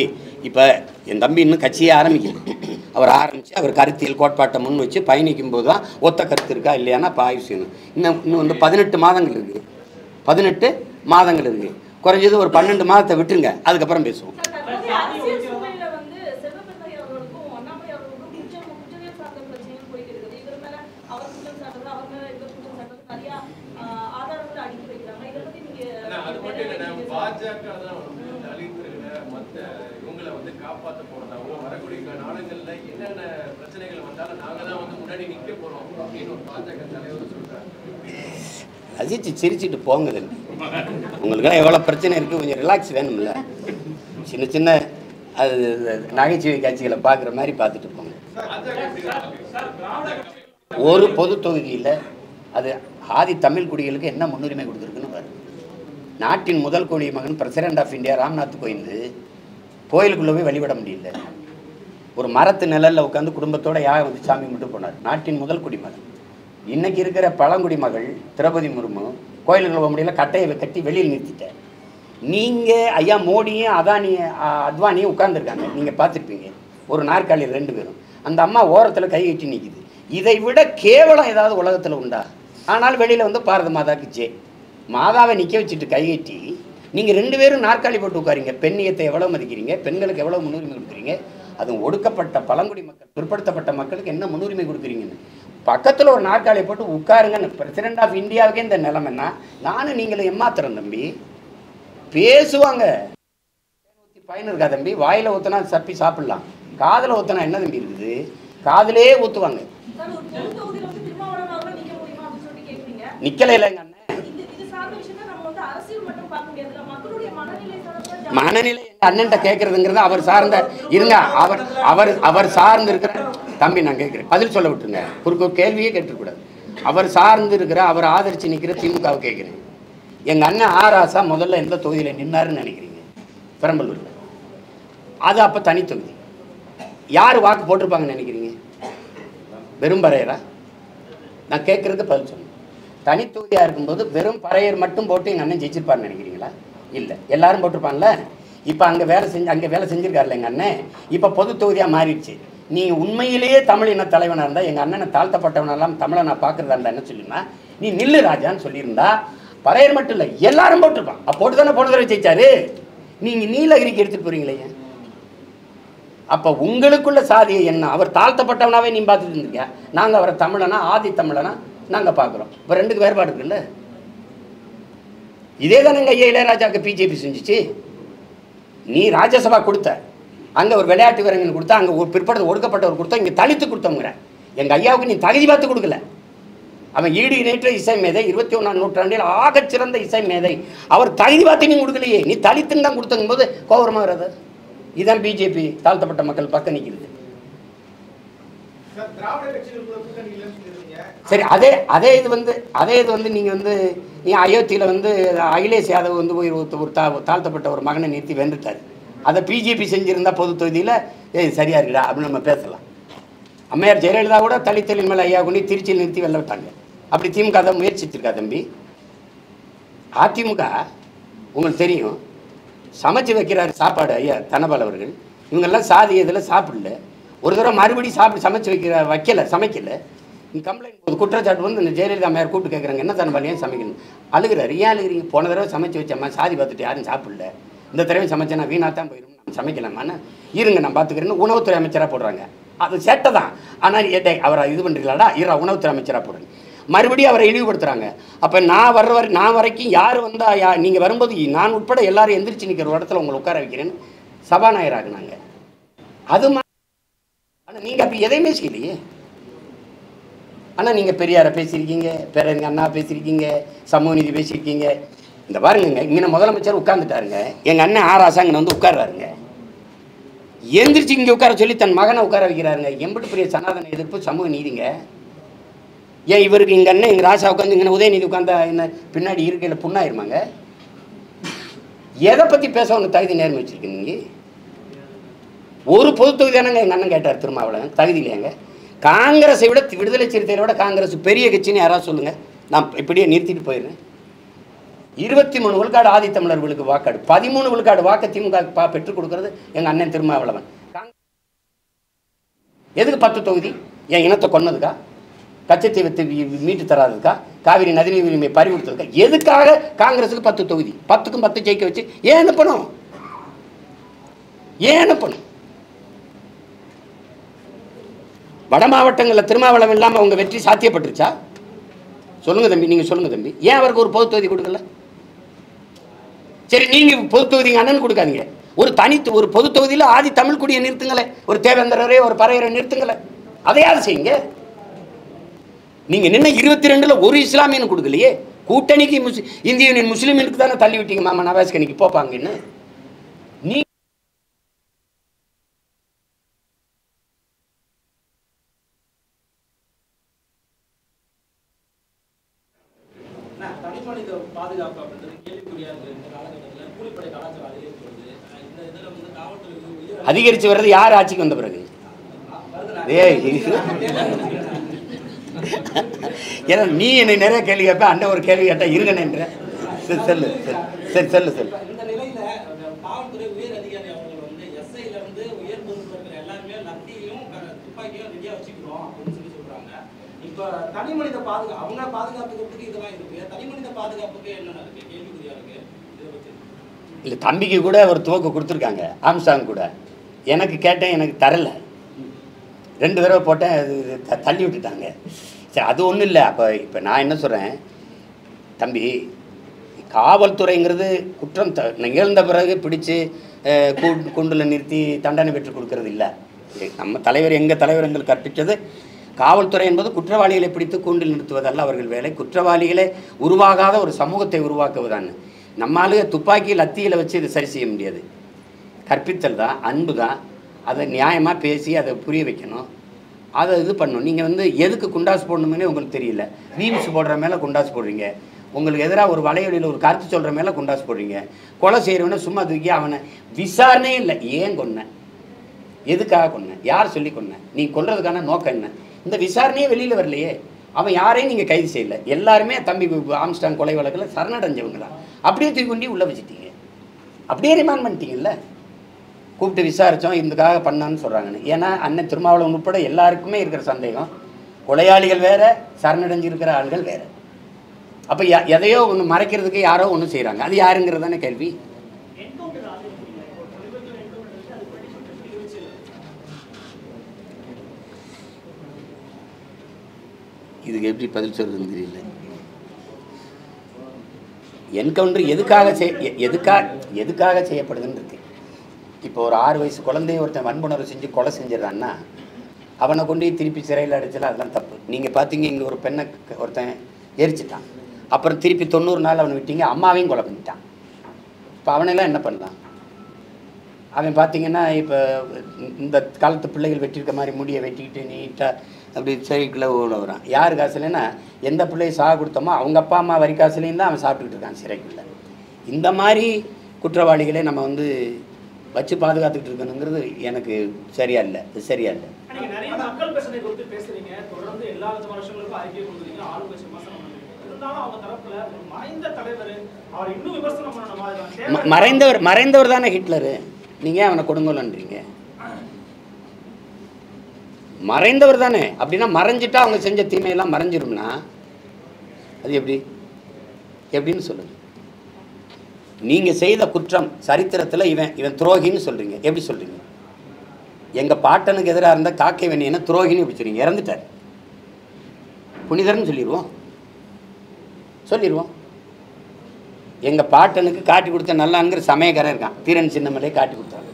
இப்போ என் தம்பி இன்னும் கட்சியே ஆரம்பிக்கல. அவர் ஆரம்பித்து அவர் கருத்தியல் கோட்பாட்டை முன் வச்சு பயணிக்கும் போது தான் ஒத்த கருத்து இருக்கா இல்லையானா இப்போ ஆய்வு செய்யணும். இன்னும் வந்து 18 மாதங்கள் இருக்குது. 18 மாதங்கள் இருக்குது. குறைஞ்சது ஒரு 12 மாதத்தை விட்டுருங்க, அதுக்கப்புறம் பேசுவோம். ரசிச்சு சிரிச்சுட்டு போங்க. உங்களுக்கெல்லாம் எவ்வளோ பிரச்சனை இருக்குது, கொஞ்சம் ரிலாக்ஸ் வேணும்ல. சின்ன சின்ன அது நகைச்சுவை காட்சிகளை பார்க்குற மாதிரி பார்த்துட்டு போங்க. ஒரு பொது தொகுதியில் அது ஆதி தமிழ் குடிகளுக்கு என்ன முன்னுரிமை கொடுத்துருக்குன்னு பாரு. நாட்டின் முதல் குடிமகன் பிரசிடென்ட் ஆஃப் இந்தியா ராம்நாத் கோயிலுக்குள்ளே போய் வழிபட முடியல. ஒரு மரத்து நிழலில் உட்காந்து குடும்பத்தோட யாகம் வந்து சாமி மட்டும் போனார். நாட்டின் முதல் குடிமகன். இன்னைக்கு இருக்கிற பழங்குடி மகள் திரௌபதி முர்மு கோயிலுக்குள்ள போக முடியல, கட்டையை கட்டி வெளியில் நிறுத்திட்டார். நீங்கள் ஐயா மோடியும் அத்வானியும் உட்கார்ந்துருக்காங்க, நீங்கள் பார்த்துருப்பீங்க. ஒரு நாற்காலியில் 2 பேரும். அந்த அம்மா ஓரத்தில் கை கட்டி நிற்கிது. இதை விட கேவலம் ஏதாவது உலகத்தில் உண்டா? ஆனால் வெளியில் வந்து பாரத மாதாக்கு ஜெய். மாதாவை நிற்க வச்சுட்டு கை கட்டி நீங்கள் 2 பேரும் நாற்காலி போட்டு உட்காரிங்க. பெண்ணியத்தை எவ்வளோ மதிக்கிறீங்க, பெண்களுக்கு எவ்வளோ முன்னுரிமை கொடுக்குறீங்க, அதுவும் ஒடுக்கப்பட்ட பழங்குடி மக்கள் பிற்படுத்தப்பட்ட மக்களுக்கு என்ன முன்னுரிமை கொடுக்குறீங்கன்னு. பக்கத்தில் ஒரு நாற்காலியை போட்டு உட்காருங்கன்னு. பிரசிடென்ட் ஆஃப் இந்தியாவுக்கே இந்த நிலைமைன்னா நானும் நீங்களும் ஏமாத்துறோம் தம்பி. பேசுவாங்க, பயன் இருக்கா தம்பி? வாயில் ஊற்றினா சப்பி சாப்பிட்லாம், காதில் ஊற்றினா என்ன தம்பி இருக்குது? காதிலே ஊற்றுவாங்க. நிக்கல எங்கள் அண்ணன் மனநிலை எங்கள் அண்ணன்ட்ட கேட்கறதுங்கிறது அவர் சார்ந்த இருங்க. அவர் சார்ந்து இருக்கிற தம்பி நான் கேட்குறேன், பதில் சொல்ல விட்டுருங்க. குறுக்கு கேள்வியே கேட்டுக்கூடாது. அவர் சார்ந்து இருக்கிற, அவர் ஆதரிச்சு நிற்கிற திமுகவை கேட்குறேன். எங்கள் அண்ணன் ஆராசா முதல்ல எந்த தொகுதியில் நின்னாருன்னு நினைக்கிறீங்க? பெரம்பலூரில். அது அப்போ தனி தொகுதி. யார் வாக்கு போட்டிருப்பாங்கன்னு நினைக்கிறீங்க? வெறும் பறையரா? நான் கேட்குறதுக்கு பதில் சொன்னேன். தனி தொகுதியாக இருக்கும்போது வெறும் பறையர் மட்டும் போட்டு எங்கள் அண்ணன் ஜெயிச்சிருப்பாருன்னு நினைக்கிறீங்களா? இல்லை, எல்லாரும் போட்டிருப்பான்ல. இப்போ அங்கே வேலை செஞ்சுருக்காருல்ல எங்கள் அண்ணன். இப்போ பொது தொகுதியாக மாறிடுச்சு. நீ உண்மையிலேயே தமிழ் இன தலைவனாக இருந்தால், எங்கள் அண்ணனை தாழ்த்தப்பட்டவனெல்லாம் தமிழை நான் பார்க்குறதா இருந்தால் என்ன சொல்லினா, நீ நில்லு ராஜான்னு சொல்லியிருந்தா பறையர் மட்டும் இல்லை எல்லாரும் போட்டிருப்பான். போட்டு தானே போன தடவை ஜெயிச்சாரு. நீங்கள் நீலகிரிக்கு எடுத்துகிட்டு போகிறீங்களே. அப்போ உங்களுக்குள்ள சாதியை என்ன? அவர் தாழ்த்தப்பட்டவனாவே நீ பார்த்துட்டு இருந்தீங்க. நாங்கள் அவரை தமிழனா ஆதி தமிழனா நாங்கள் பார்க்குறோம். இப்போ 2க்கு வேறுபாடு இருக்குல்ல. இதே தானே எங்கள் ஐயா இளையராஜாவுக்கு பிஜேபி செஞ்சிச்சு. நீ ராஜ்யசபா கொடுத்த, அங்கே ஒரு விளையாட்டு வீரர்கள் கொடுத்தா, அங்கே ஒரு பிற்படுத்த ஒடுக்கப்பட்டவர் கொடுத்தா, இங்கே தலித்து கொடுத்தவங்கிற. எங்கள் ஐயாவுக்கு நீ தகுதி பார்த்து கொடுக்கல. அவன் ஈடு இணைற்ற இசை மேதை, 21ஆம் நூற்றாண்டில் ஆகச்சிறந்த இசை மேதை. அவர் தகுதி பார்த்து நீ கொடுக்கலையே, நீ தலித்துன்னு தான் கொடுத்தங்கும் போது கோபுரமாக வராது. இதுதான் பிஜேபி தாழ்த்தப்பட்ட மக்கள் பக்கம் நிற்கிறது. சரி, அதே இது வந்து நீங்கள் நீ அயோத்தியில் அகிலேஷ் யாதவ் போய் ஒரு தாழ்த்தப்பட்ட ஒரு மகனை நிறுத்தி வென்றுட்டார். அதை பிஜேபி செஞ்சுருந்தா பொது தொகுதியில் சரியா இருக்குடா அப்படின்னு நம்ம பேசலாம். அம்மையார் ஜெயலலிதா கூட தலித்தலின் மேலே ஐயா கொண்டு திருச்சியில் நிறுத்தி வெல்ல விட்டாங்க. அப்படி திமுக தான் முயற்சிச்சிருக்கா தம்பி? அதிமுக உங்களுக்கு தெரியும், சமைச்சு வைக்கிறாரு சாப்பாடு ஐயா தனபால் அவர்கள். இவங்கெல்லாம் சாதி இதில் சாப்பிடல. ஒரு தடவை மறுபடியும் சமைக்கலை. கம்ப்ளைண்ட் போது குற்றச்சாட்டு இந்த ஜெயலலிதா அம்மையார் கூப்பிட்டு கேட்குறாங்க, என்ன தனபால் ஏன் சமைக்கணும்? அழுகிறாரு. ஏன் அழுகிறீங்க? போன தடவை சமைச்சு வச்சம்மா சாதி பார்த்துட்டு யாரும் சாப்பிடல, இந்த தடவை சமைச்சேன்னா வீணாத்தான் போயிடும், நான் சமைக்கலாமான்னு. இருங்க நான் பார்த்துக்கிறேன்னு உணவுத்துறை அமைச்சராக போடுறாங்க. அது சேட்டை தான். ஆனால் அவரை இது பண்ணுறீங்களாடா, உணவுத்துறை அமைச்சராக போடுறேன். மறுபடியும் அவரை இழிவுபடுத்துகிறாங்க. அப்போ நான் வரைக்கும் யார் வந்தால் நீங்கள் வரும்போது நான் உட்பட எல்லாரும் எந்திரிச்சு நிற்கிற ஒரு இடத்துல உங்களை உட்கார வைக்கிறேன்னு சபாநாயகர் ஆகுனாங்க. அது ஆனால் நீங்கள் அப்படி எதையுமே செய்யலையே. ஆனால் நீங்கள் பெரியாரை பேசியிருக்கீங்க, பேரறிஞர் அண்ணா பேசியிருக்கீங்க, சமூக நீதி பேசியிருக்கீங்க. இந்த பாருங்க, இங்கே முதலமைச்சர் உட்கார்ந்துட்டாருங்க, எங்கள் அண்ணன் ஆராசா இங்கே வந்து உட்கார்றாருங்க, எந்திரிச்சு இங்கே உட்கார சொல்லி தன் மகனை உட்கார வைக்கிறாருங்க. எம்பிட்டு பெரிய சனாதன எதிர்ப்பு, சமூக நீதிங்க. ஏன் இவருக்கு எங்கள் அண்ணன் எங்கள் ராசா உட்காந்து இங்கே உதயநிதி உட்காந்தா என்ன பின்னாடி இருக்கையில் புண்ணாயிருமாங்க? எதை பற்றி பேச உங்க தகுதி நேர்மை வச்சுருக்கீங்க? ஒரு பொது தொகுதி தானங்க எங்கள் அண்ணன் கேட்டார் திருமாவளவன், தகுதி இல்லையாங்க? காங்கிரஸை விட விடுதலை சிறுத்தைகளை விட காங்கிரஸ் பெரிய கட்சின்னு யாராவது சொல்லுங்கள், நான் இப்படியே நிறுத்திட்டு போயிடுறேன். 23 விழுக்காடு ஆதித்தமிழர்களுக்கு வாக்காடு, 13 விழுக்காடு வாக்கு திமுக பெற்றுக் கொடுக்கறது எங்கள் அண்ணன் திருமாவளவன். எதுக்கு 10 தொகுதி? என் இனத்தை கொன்னதுக்கா? கச்சத்தீவத்தை மீட்டு தராதுக்கா? காவிரி நதிநீர் உரிமை பறிவுறுத்ததுக்கா? எதுக்காக காங்கிரஸுக்கு 10 தொகுதி? 10க்கும் 10 ஜெயிக்க வச்சு ஏன் அனுப்பணும்? ஏன் அனுப்பணும்? வட மாவட்டங்களில் திருமாவளவன் இல்லாமல் அவங்க வெற்றி சாத்தியப்பட்டுருச்சா? சொல்லுங்க தம்பி, நீங்க சொல்லுங்க தம்பி, ஏன் அவருக்கு ஒரு பொது தொகுதி கொடுக்கல? சரி, நீங்க பொது தொகுதி அண்ணன் கொடுக்காதீங்க, ஒரு பொது தொகுதியில் ஆதி தமிழ் குடியை நிறுத்துங்களே, ஒரு தேவேந்திரரே ஒரு பறையரை நிறுத்துங்களே, அதையாவது செய்யுங்க. நீங்க நின்ன 22ல் ஒரு இஸ்லாமியன் கொடுக்கலையே, கூட்டணிக்கு இந்திய யூனியன் முஸ்லீமுக்கு தானே தள்ளி விட்டீங்க. மாமா நவாஸ் கனிக்கு போப்பாங்கன்னு நீ தனிமனித பாதுகாப்பு அப்படின்றது கேள்விக்குறியா இருக்கு. இந்த காலகட்டத்தில் கூலிப்படை கலாச்சாரம் அதிகரிக்கிறது. இந்த இதில் வந்து காவல்துறை அதிகரித்து வர்றது யார் ஆட்சிக்கு வந்த பிறகு? ஏன்னா நீ என்னை நிறைய கேள்வி கேட்ப, அண்ணன் ஒரு கேள்வி கேட்டா இருங்கன்னு. சரி சொல்லு, சரி சொல்லு சொல்லு. இந்த நிலையில காவல்துறை உயர் அதிகாரி அவர்கள் வந்து எஸ்ஐல இருந்து உயர் பொறுப்புல இருக்கிற எல்லாருமே லத்தியும் துப்பாக்கியும் ரெடியா வச்சுக்கிறோம் அப்படின்னு சொல்லி சொல்றாங்க. இப்ப தனி மனித பாதுகாப்பு, அவங்க பாதுகாப்புக்கு இதெல்லாம் இருக்கு, தனி மனித பாதுகாப்புக்கு என்னென்ன இருக்கு? கேள்விக்குறியா இருக்கு. இல்லை, தம்பிக்கு கூட ஒரு துவக்கு கொடுத்துருக்காங்க, ஆம்சாங் கூட. எனக்கு கேட்டேன், எனக்கு தரல. 2 தடவை போட்டேன், அது தள்ளி விட்டுட்டாங்க. சரி, அது ஒன்றும் இல்லை. இப்போ நான் என்ன சொல்கிறேன் தம்பி, காவல்துறைங்கிறது குற்றம் நிகழ்ந்த பிறகு பிடிச்சி கூண்டில் நிறுத்தி தண்டனை பெற்றுக் கொடுக்கறது இல்லை. நம்ம தலைவர், எங்கள் தலைவர் எங்களுக்கு கற்பித்தது, காவல்துறை என்பது குற்றவாளிகளை பிடித்து கூண்டில் நிறுத்துவதல்ல அவர்கள் வேலை, குற்றவாளிகளை உருவாகாத ஒரு சமூகத்தை உருவாக்குவதான். நம்மளால துப்பாக்கி லத்தியில் வச்சு இதை சரி செய்ய முடியாது. கற்பித்தல் தான், அன்பு தான், அதை நியாயமாக பேசி அதை புரிய வைக்கணும், அதை இது பண்ணணும். நீங்கள் வந்து எதுக்கு குண்டாஸ் போடணும்னே உங்களுக்கு தெரியல. மீம்ஸ் போடுற மேலே குண்டாஸ் போடுறீங்க, உங்களுக்கு எதிராக ஒரு வலையொலியில் ஒரு கருத்து சொல்கிற மேலே குண்டாஸ் போடுறீங்க, கொலை செய்கிறவனை சும்மா தூக்கி அவனை விசாரணையே இல்லை. ஏன் கொன்ன? எதுக்காக கொன்ன? யார் சொல்லி கொன்ன? நீ கொல்றதுக்கான நோக்கம் என்ன? இந்த விசாரணையே வெளியில் வரலையே. அவன் யாரையும் நீங்கள் கைது செய்யலை. எல்லாருமே தம்பி ஆம்ஸ்டாங் கொலை வழக்கில் சரணடைஞ்சவங்க தான். அப்படியே தூக்கி கொண்டு உள்ளே வச்சுட்டீங்க, அப்படியே ரிமாண்ட் பண்ணிட்டீங்கல்ல. கூப்பிட்டு விசாரித்தோம், இதுக்காக பண்ணான்னு சொல்கிறாங்கன்னு. ஏன்னா அண்ணன் திருமாவளவன் உட்பட எல்லாருக்குமே இருக்கிற சந்தேகம், கொலையாளிகள் வேறு, சரணடைஞ்சிருக்கிற ஆள்கள் வேறு. அப்போ எதையோ ஒன்று மறைக்கிறதுக்கு யாரோ ஒன்று செய்கிறாங்க. அது யாருங்கிறது தானே கேள்வி. இதுக்கு எப்படி பதில் சொல்றதுன்னு தெரியல. என்கவுண்டர் எதுக்காக செய்யப்படுதுன்னு இருக்கு. இப்போ ஒரு 6 வயசு குழந்தைய ஒருத்தன் வன்புணர்வு செஞ்சு கொலை செஞ்சிடறான்னா அவனை கொண்டு திருப்பி சிறையில் அடிச்சலாம், அதெல்லாம் தப்பு. நீங்கள் பார்த்தீங்க, இங்கே ஒரு பெண்ணை ஒருத்தன் எரிச்சிட்டான், அப்புறம் திருப்பி 90 நாள் அவனை விட்டீங்க, அம்மாவையும் கொலை பண்ணிட்டான். இப்போ அவனெல்லாம் என்ன பண்ணலாம்? அவன் பார்த்தீங்கன்னா இப்போ இந்த காலத்து பிள்ளைகள் வெட்டியிருக்க மாதிரி முடியை வெட்டிக்கிட்டு நீட்டாக அப்படி சிறைக்குள்ளே வரான். யார் காசுலன்னா எந்த பிள்ளையை சாக கொடுத்தோமோ அவங்க அப்பா அம்மா வரி காசுலேயும் தான் அவன் சாப்பிட்டுக்கிட்டு இருக்கான் சிறைக்குள்ளே. இந்த மாதிரி குற்றவாளிகளை நம்ம வந்து வச்சு பாதுகாத்துக்கிட்டு இருக்கணுங்கிறது எனக்கு சரியா இல்லை. இது சரியா இல்லை. நிறைய மக்கள் பிரச்சனை குறித்து பேசுறீங்க, தொடர்ந்து எல்லா வருஷங்களுக்கும் அறிக்கை கொடுக்குறீங்க, ஆளுங்கட்சி விமர்சனம் பண்ணுறீங்க. இருந்தாலும் அவங்க தரப்புல மறைந்த தலைவர் அவர் இன்னும் விமர்சனம் பண்ணணும். மறைந்தவர் தானே ஹிட்லரு. நீங்கள் அவனை கொடுங்கோலன்றீங்க. மறைந்தவர் தானே. அப்படின்னா மறைஞ்சிட்டா அவங்க செஞ்ச தீமையெல்லாம் மறைஞ்சிரும்னா அது எப்படின்னு சொல்லுங்க. நீங்கள் செய்த குற்றம் சரித்திரத்தில் இவன் துரோகின்னு சொல்கிறீங்க. எப்படி சொல்கிறீங்க? எங்கள் பாட்டனுக்கு எதிராக இருந்த காக்கை வெண்ணியனை துரோகின்னு எப்படி சொல்றீங்க? இறந்துட்டார், புனிதர்னு சொல்லிடுவோம். எங்கள் பாட்டனுக்கு காட்டி கொடுத்த நல்லாங்கிற சமயக்காரன் இருக்கான், தீரன் சின்னமலையை காட்டி கொடுத்தாரு.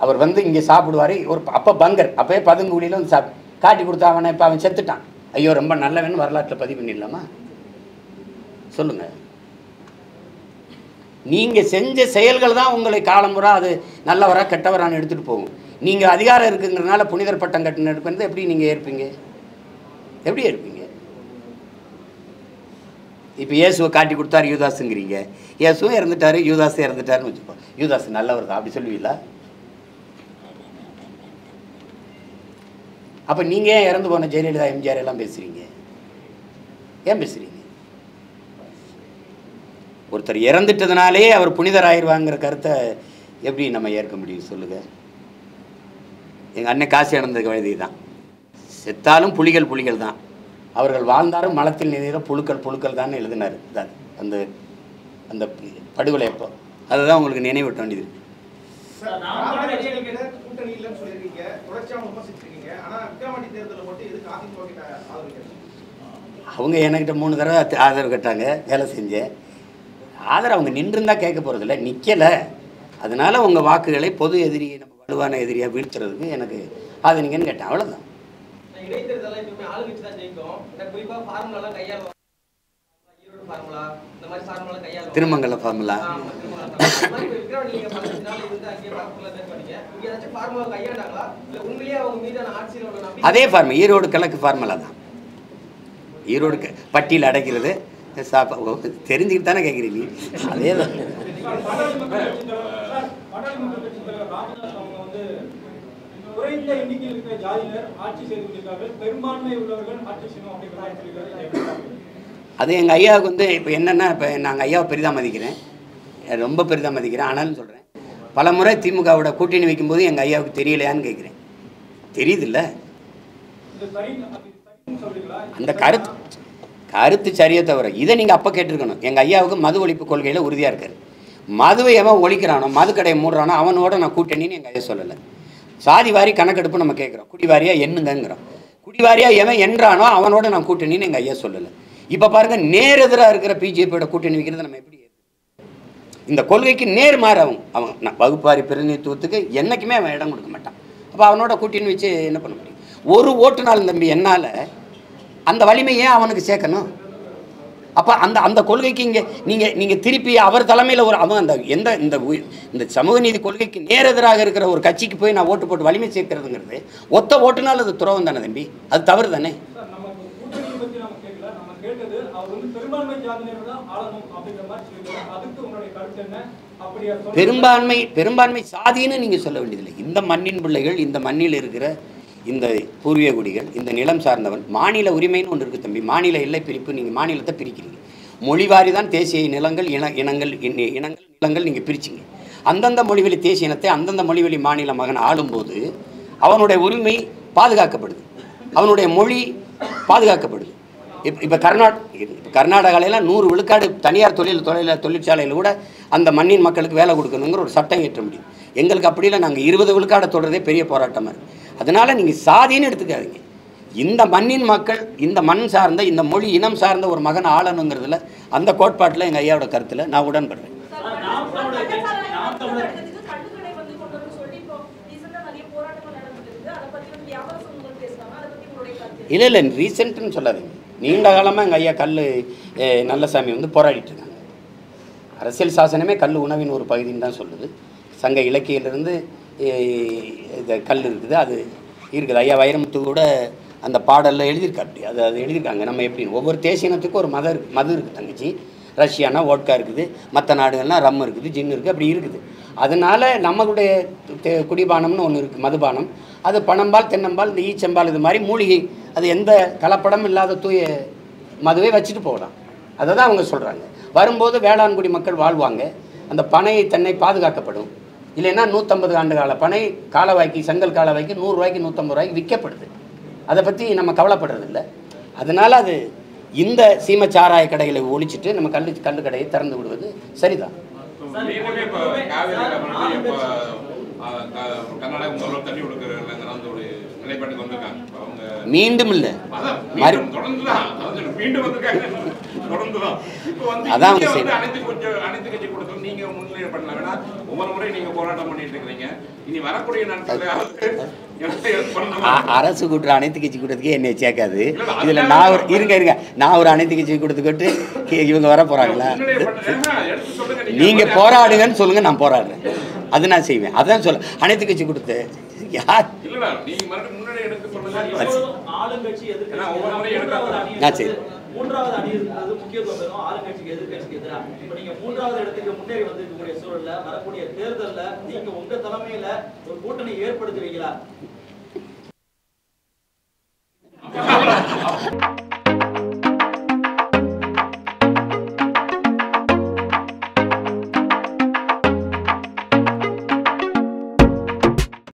அவர் வந்து இங்கே சாப்பிடுவார். அப்போ பங்கர், அப்போயே பதுங்குடியில் வந்து காட்டி கொடுத்தா அவனை. இப்போ அவன் செத்துட்டான். ஐயோ ரொம்ப நல்லவன் வரலாற்றில் பதிவு பண்ணிடலாமா? சொல்லுங்கள். நீங்கள் செஞ்ச செயல்கள் தான் உங்களை காலமுறை அது நல்லவரா கெட்டவரான்னு எடுத்துகிட்டு போகும். நீங்கள் அதிகாரம் இருக்குங்கிறதுனால புனிதர் பட்டம் கட்டின எடுப்பது எப்படி நீங்கள் ஏற்பீங்க? எப்படி ஏற்பீங்க? இப்போ இயேசுவை காட்டி கொடுத்தாரு யூதாஸுங்கிறீங்க. இயேசுவும் இறந்துட்டாரு, யூதாஸும் இறந்துட்டாருன்னு வச்சுப்போம். யூதாஸ் நல்லவர் தான் அப்படி சொல்லுவீங்களா? அப்போ நீங்கள் ஏன் இறந்து போன ஜெயலலிதா எம்ஜிஆர் எல்லாம் பேசுகிறீங்க? ஏன் பேசுகிறீங்க? ஒருத்தர் இறந்துட்டதுனாலே அவர் புனிதர் ஆயிடுவாங்கிற கருத்தை எப்படி நம்ம ஏற்க முடியும் சொல்லுங்கள்? எங்கள் அண்ணன் காசு இறந்ததுக்கு வயது தான். செத்தாலும் புலிகள் புலிகள் தான், அவர்கள் வாழ்ந்தாலும் மலத்தில் நிறைய புழுக்கள் தான் எழுதினார். அந்த அந்த படுகொலை அப்போ அதுதான் உங்களுக்கு நினைவூட்ட வேண்டியது. கூட்டணி இல்லைன்னு சொல்லியிருக்கீங்க, தொடர்ச்சியாக விமர்சிச்சிருக்கீங்க. ஆனால் விக்கிரவாண்டி தேர்தலில் மட்டும் எதுக்கு அதிமுக கிட்ட ஆதரவு? அவங்க என்கிட்ட 3 தடவை ஆதரவு கேட்டாங்க, வேலை செஞ்சேன். ஆதரவு அவங்க நின்றுருந்தா கேட்க போகிறதில்ல, நிற்கலை. அதனால உங்கள் வாக்குகளை பொது எதிரியை நம்ம வலுவான எதிரியாக வீழ்த்துறதுக்கு எனக்கு ஆதரிங்கன்னு கேட்டேன், அவ்வளோதான். இடைத்தேர்தலில் எப்பவுமே ஆளுங்கட்சி தான் ஜெயிக்கும். குறிப்பாக ஃபார்முலாலாம் கையாளுவாங்க. ஈரோடு ஃபார்முலா, இந்த மாதிரி ஃபார்முலா கையாளுவாங்க. திருமங்கலம் ஃபார்முலா. அதே ஃபார்முலா ஈரோடு கிழக்கு ஃபார்முலா தான். ஈரோடு பட்டியல் அடைக்கிறது தெரிஞ்சுக்கிட்டு தானே கேட்குறீங்க. அதே தான். குறைந்த எண்ணிக்கையில் இருக்கிற ஜாதியினர் ஆட்சி செய்து கொண்டிருக்கார்கள், பெரும்பான்மை உள்ளவர்கள் ஆட்சி செய்யணும் அப்படிங்கிறத அது எங்கள் ஐயாவுக்கு வந்து இப்போ என்னென்னா, இப்போ நாங்கள் ஐயாவை பெரிதாக மதிக்கிறேன், ரொம்ப பெரிதாக மதிக்கிறேன். ஆனாலும் சொல்கிறேன், பல முறை திமுகவோட கூட்டணி வைக்கும்போது எங்கள் ஐயாவுக்கு தெரியலையான்னு கேட்குறேன். தெரியுதில்ல, அந்த கருத்து சரியை தவிர இதை நீங்கள் அப்போ கேட்டிருக்கணும். எங்கள் ஐயாவுக்கு மது ஒழிப்பு கொள்கையில் உறுதியாக இருக்கார். மதுவை எவன் ஒழிக்கிறானோ, மது கடையை மூடுறானோ அவனோட நான் கூட்டணின்னு எங்கள் ஐயா சொல்லலை. சாதி வாரி கணக்கெடுப்பு நம்ம கேட்குறோம், குடிவாரியாக எண்ணுங்கிறோம். குடிவாரியாக எவன் என்றானோ அவனோட நான் கூட்டணின்னு எங்கள் ஐயா சொல்லலை. இப்போ பாருங்கள், நேரெதிராக இருக்கிற பிஜேபியோட கூட்டணி வைக்கிறது நம்ம எப்படி? இந்த கொள்கைக்கு நேர்மாறு அவன் வகுப்பாரி பிரதிநிதித்துவத்துக்கு என்றைக்குமே அவன் இடம் கொடுக்க மாட்டான். அப்போ அவனோட கூட்டணி வச்சு என்ன பண்ண முடியும்? ஒரு ஓட்டுநாள் தம்பி என்னால் அந்த வலிமையை அவனுக்கு சேர்க்கணும். அப்போ அந்த கொள்கைக்கு இங்கே நீங்கள் திருப்பி அவர் தலைமையில் அவன் அந்த இந்த சமூக நீதி கொள்கைக்கு நேரெதிராக இருக்கிற ஒரு கட்சிக்கு போய் நான் ஓட்டு போட்டு வலிமை சேர்க்கிறதுங்கிறது ஒத்த ஓட்டுனால் அது துறவம் தானே தம்பி, அது தவறு தானே. பெரும்பான்மை சாதின்னு நீங்கள் சொல்ல வேண்டியதில்லை. இந்த மண்ணின் பிள்ளைகள், இந்த மண்ணில் இருக்கிற இந்த பூர்வீக குடிகள், இந்த நிலம் சார்ந்தவன், மாநில உரிமைன்னு ஒன்று இருக்குது தம்பி. மாநில எல்லை பிரிப்பு, நீங்கள் மாநிலத்தை பிரிக்கிறீங்க. மொழிவாரி தான் தேசிய நிலங்கள், இனங்கள் நிலங்கள் நீங்கள் பிரிச்சிங்க. அந்தந்த மொழிவெளி தேசிய இனத்தை அந்தந்த மொழிவெளி மாநில மகன் ஆளும்போது அவனுடைய உரிமை பாதுகாக்கப்படுது, அவனுடைய மொழி பாதுகாக்கப்படுது. இப்போ கர்நாடகாவிலாம் 100 விழுக்காடு தனியார் தொழிற்சாலையில் கூட அந்த மண்ணின் மக்களுக்கு வேலை கொடுக்கணுங்கிற ஒரு சட்டம் ஏற்ற முடியும். எங்களுக்கு அப்படி இல்லை, நாங்கள் 20 விழுக்காடை தொடர்றதே பெரிய போராட்டமாக இருக்குது. அதனால் நீங்கள் சாதின்னு எடுத்துக்காதீங்க. இந்த மண்ணின் மக்கள், இந்த மண் சார்ந்த, இந்த மொழி இனம் சார்ந்த ஒரு மகன் ஆளணுங்கிறதுல அந்த கோட்பாட்டில் எங்கள் ஐயாவோட கருத்தில் நான் உடன்படுறேன். இல்லை ரீசெண்ட்டுன்னு சொல்லாதீங்க. நீண்ட காலமாக எங்கள் ஐயா நல்லசாமி போராடிட்டு இருக்காங்க. அரசியல் சாசனமே கல் உணவின் ஒரு பகுதின்னு தான் சொல்லுது. சங்க இலக்கியிலிருந்து இந்த கல் இருக்குது, அது இருக்குது. ஐயா வைரமுத்து கூட அந்த பாடலில் எழுதியிருக்கா. அப்படி அது எழுதியிருக்காங்க. நம்ம எப்படி ஒவ்வொரு தேசியனத்துக்கும் ஒரு மது இருக்குது தங்கச்சி. ரஷ்யானா ஓட்கா இருக்குது, மற்ற நாடுகள்னால் ரம் இருக்குது, ஜின் இருக்குது, அப்படி இருக்குது. அதனால் நம்மளுடைய குடிபானம்னு ஒன்று இருக்குது, மதுபானம். அது பனம்பால், தென்னம்பால், இந்த ஈச்சம்பால், இது மாதிரி மூலிகை, அது எந்த கலப்படம் இல்லாத தூய மதுவை வச்சுட்டு போகலாம். அதை தான் அவங்க சொல்கிறாங்க. வரும்போது வேளாண்குடி மக்கள் வாழ்வாங்க, அந்த பனை தென்னை பாதுகாக்கப்படும். இல்லைன்னா 150 ஆண்டு கால பனை காலவாய்க்கு, செங்கல் காலவாய்க்கு 100 ரூபாய்க்கு 150 ரூபாய்க்கு விற்கப்படுது. அதை பற்றி நம்ம கவலைப்படுறதில்லை. அதனால் அது இந்த சீம சாராய கடைகளை ஒழிச்சிட்டு நம்ம கல்லு கடையை திறந்து விடுவது சரிதான். மீண்டும் இல்லை, தொடர்ந்துடும். இப்போ வந்து அதான் இங்க அவங்க வந்து அனைத்து கட்சி கூட்டத்தில் நீங்க முன்னிலை பண்ணலாம். வேணா ஒவ்வொரு முறை நீங்க போராட்டம் பண்ணிட்டு இருக்கிறீங்க. இனி வரக்கூடிய நாட்கள் அரசு கூட்டுற அனைத்து கட்சி கூட்டத்துக்கே என்னை சேர்க்காது. இதுல நான் ஒரு அனைத்து கட்சி கூட்டத்துக்கு இவங்க வர போறாங்களா? நீங்க போராடுங்கன்னு சொல்லுங்க, நான் போராடுறேன். அது நான் செய்வேன். அதான் சொல்ல அனைத்து கட்சி கூட்டத்தை யார் ஆளுங்கட்சி மூன்றாவது அணி இருக்கிறது முக்கியத்துவம் பெறும். ஆளுங்கட்சிக்கு எதிர்கட்சிக்கு எதிராக இப்ப நீங்க மூன்றாவது இடத்துக்கு முன்னேறி வந்திருக்கக்கூடிய சூழல்ல வரக்கூடிய தேர்தல்ல நீங்க உங்க தலைமையில ஒரு கூட்டணி ஏற்படுத்துவீங்களா?